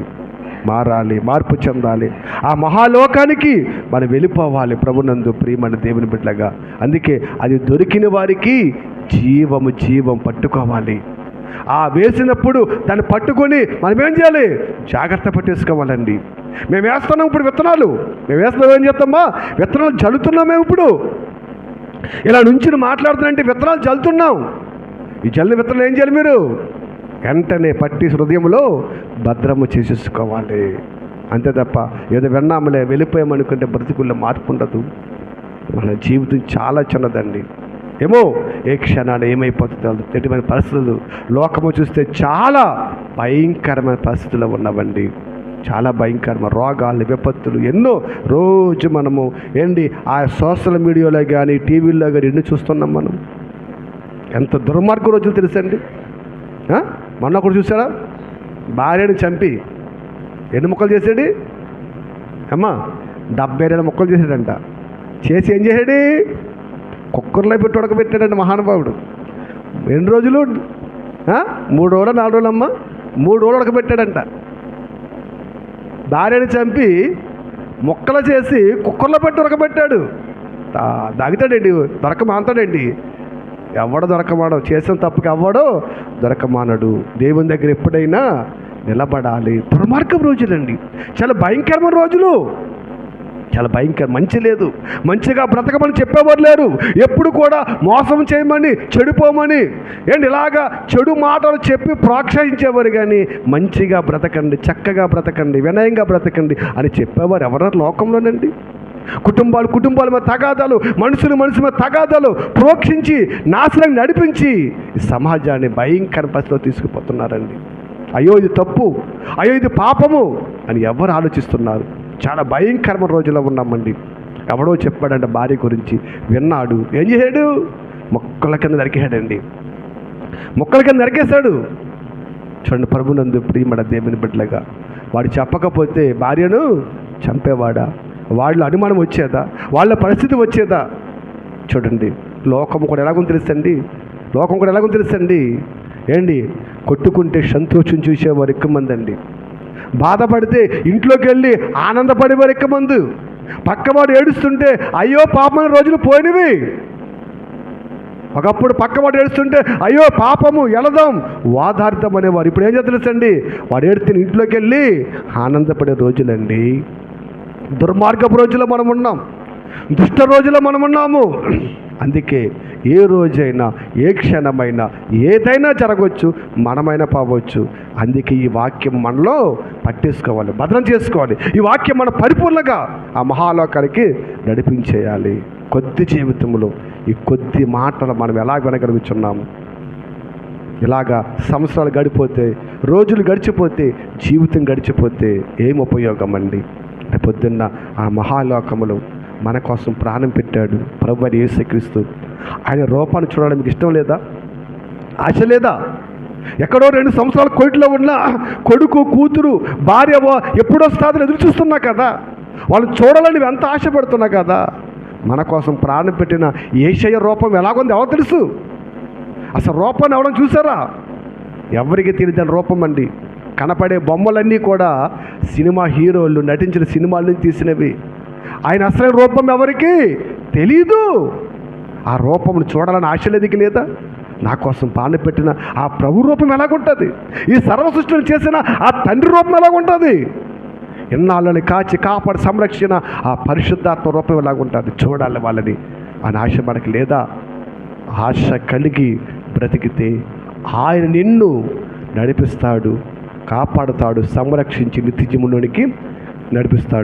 మారాలి, మార్పు చెందాలి, ఆ మహాలోకానికి మనం వెళ్ళిపోవాలి ప్రభునందు ప్రియమైన దేవుని బిడ్డగా. అందుకే అది దొరికిన వారికి జీవం పట్టుకోవాలి. ఆ వేసినప్పుడు దాన్ని పట్టుకొని మనం ఏం చేయాలి, జాగ్రత్త పట్టేసుకోవాలండి. మేము వేస్తున్నాం ఇప్పుడు విత్తనాలు, మేము వేస్తున్నాం, ఏం చేస్తామా, విత్తనాలు జల్లుతున్నాం. మేము ఇప్పుడు ఇలా నుంచి మాట్లాడుతున్నాంటే విత్తనాలు జల్లుతున్నాం. ఈ జల్లు విత్తనాలు ఏం చేయాలి, మీరు వెంటనే పట్టి హృదయంలో భద్రము చేసేసుకోవాలి. అంతే తప్ప ఏదో విన్నాములే వెళ్ళిపోయామనుకుంటే బ్రతుకుల్లో మార్పు ఉండదు. మన జీవితం చాలా చిన్నదండి. ఏమో ఏ క్షణాన్ని ఏమైపోతుందో ఎటువంటి పరిస్థితులు, లోకము చూస్తే చాలా భయంకరమైన పరిస్థితుల్లో ఉన్నామండి. చాలా భయంకరమైన రోగాలు, విపత్తులు ఎన్నో రోజు మనము ఆ సోషల్ మీడియాలో కానీ టీవీల్లో కానీ ఎన్ని చూస్తున్నాం మనం. ఎంత దుర్మార్గ రోజులు తెలుసండి. మొన్న ఒకటి చూసారా, భార్యని చంపి ఎన్ని ముక్కలు చేశాడు అమ్మా, 72 ముక్కలు చేశాడంట. చేసి ఏం చేశాడు, కుక్కర్లో పెట్టి ఉడకబెట్టాడంట మహానుభావుడు. ఎన్ని రోజులు, 3 రోజులు 4 రోజులు అమ్మ, 3 రోజులు ఉడకబెట్టాడంట. భార్యని చంపి ముక్కలు చేసి కుక్కర్లో పెట్టి ఉడకబెట్టాడు. దాగుతాడండి, దొరకమానతాడండి. ఎవడో దొరకమాడో, చేసిన తప్పుకి ఎవడో దొరకమానడు. దేవుని దగ్గర ఎప్పుడైనా నిలబడాలి. దుర్మార్గం రోజులండి, చాలా భయంకరమైన రోజులు, చాలా భయంకర. మంచి లేదు, మంచిగా బ్రతకమని చెప్పేవారు లేరు. ఎప్పుడు కూడా మోసం చేయమని, చెడిపోమని, ఇలాగా చెడు మాటలు చెప్పి ప్రోత్సహించేవారు. కానీ మంచిగా బ్రతకండి, చక్కగా బ్రతకండి, వినయంగా బ్రతకండి అని చెప్పేవారు ఎవరు లోకంలోనండి. కుటుంబాల మీద తగాదాలు, మనుషుల మీద తగాదాలు ప్రోక్షించి నాశనం నడిపించి ఈ సమాజాన్ని భయంకర పరిస్థితిలో తీసుకుపోతున్నారండి. అయ్యో ఇది తప్పు, అయ్యో ఇది పాపము అని ఎవరు ఆలోచిస్తున్నారు? చాలా భయంకరమైన రోజుల్లో ఉన్నామండి. ఎవడో చెప్పాడంట భార్య గురించి, విన్నాడు, ఏం చేశాడు, మొక్కల కింద నరికేశాడండి. మొక్కల కింద నరికేశాడు. చూడండి ప్రభునందు ప్రియమైన దేవుని బిడ్డలుగా, వాడు చెప్పకపోతే భార్యను చంపేవాడా? వాళ్ళ అనుమానం వచ్చేదా? వాళ్ళ పరిస్థితి వచ్చేదా? చూడండి, లోకం కూడా ఎలాగో తెలుసండి. కొట్టుకుంటే సంతోషం చూసేవారు ఎక్కువ మంది అండి. బాధపడితే ఇంట్లోకి వెళ్ళి ఆనందపడేవారు ఎక్కువ మంది. పక్కవాడు ఏడుస్తుంటే అయ్యో పాపమైన రోజులు పోయినవి. ఒకప్పుడు పక్కవాడు ఏడుస్తుంటే అయ్యో పాపము ఎలదాం వాదార్థం అనేవారు. ఇప్పుడు ఏం చేస్తుందండి, వాడు ఏడితే ఇంట్లోకి వెళ్ళి ఆనందపడే రోజులండి. దుర్మార్గపు రోజుల్లో మనం ఉన్నాం, దుష్ట రోజుల్లో మనం ఉన్నాము. అందుకే ఏ రోజైనా, ఏ క్షణమైనా ఏదైనా జరగవచ్చు, మనమైనా పోవచ్చు. అందుకే ఈ వాక్యం మనలో పట్టేసుకోవాలి, భద్రం చేసుకోవాలి. ఈ వాక్యం మన పరిపూర్ణంగా ఆ మహాలోకానికి నడిపించేయాలి. కొద్ది జీవితంలో ఈ కొద్ది మాటలు మనం ఎలా వినగలుగుతున్నాము? ఇలాగా సంవత్సరాలు గడిపోతే, రోజులు గడిచిపోతే, జీవితం గడిచిపోతే ఏం ఉపయోగం అండి? పొద్దున్న ఆ మహాలోకములో మన కోసం ప్రాణం పెట్టాడు ప్రభువైన యేసుక్రీస్తు. ఆయన రూపాన్ని చూడడం మీకు ఇష్టం లేదా? ఆశ లేదా? ఎక్కడో 2 సంవత్సరాల కోయిట్లో ఉన్న కొడుకు, కూతురు, భార్య ఎప్పుడు వస్తుందని ఎదురు చూస్తున్నా కదా, వాళ్ళు చూడాలని ఎంత ఆశపడుతున్నా కదా. మన కోసం ప్రాణం పెట్టిన యేసయ్య రూపం ఎలాగుంది ఎవరు తెలుసు? అసలు రూపాన్ని ఎవడం చూసారా? ఎవరికి తెలియదని రూపం అండి. కనపడే బొమ్మలన్నీ కూడా సినిమా హీరోలు నటించిన సినిమాల నుంచి తీసినవి. ఆయన అసలు రూపం ఎవరికి తెలీదు. ఆ రూపమును చూడాలని ఆశ లేదుకి లేదా? నా కోసం పాన పెట్టిన ఆ ప్రభు రూపం ఎలాగుంటుంది? ఈ సర్వ సృష్టిని చేసిన ఆ తండ్రి రూపం ఎలాగుంటుంది? ఎన్నాళ్ళని కాచి కాపాడి సంరక్షణ ఆ పరిశుద్ధాత్మ రూపం ఎలాగుంటుంది? చూడాలి వాళ్ళని అని ఆశ మనకి లేదా? ఆశ కలిగి బ్రతికితే ఆయన నిన్ను నడిపిస్తాడు, కాపాడుతాడు, సంరక్షించి నిత్య జీవంలోనికి నడిపిస్తాడు.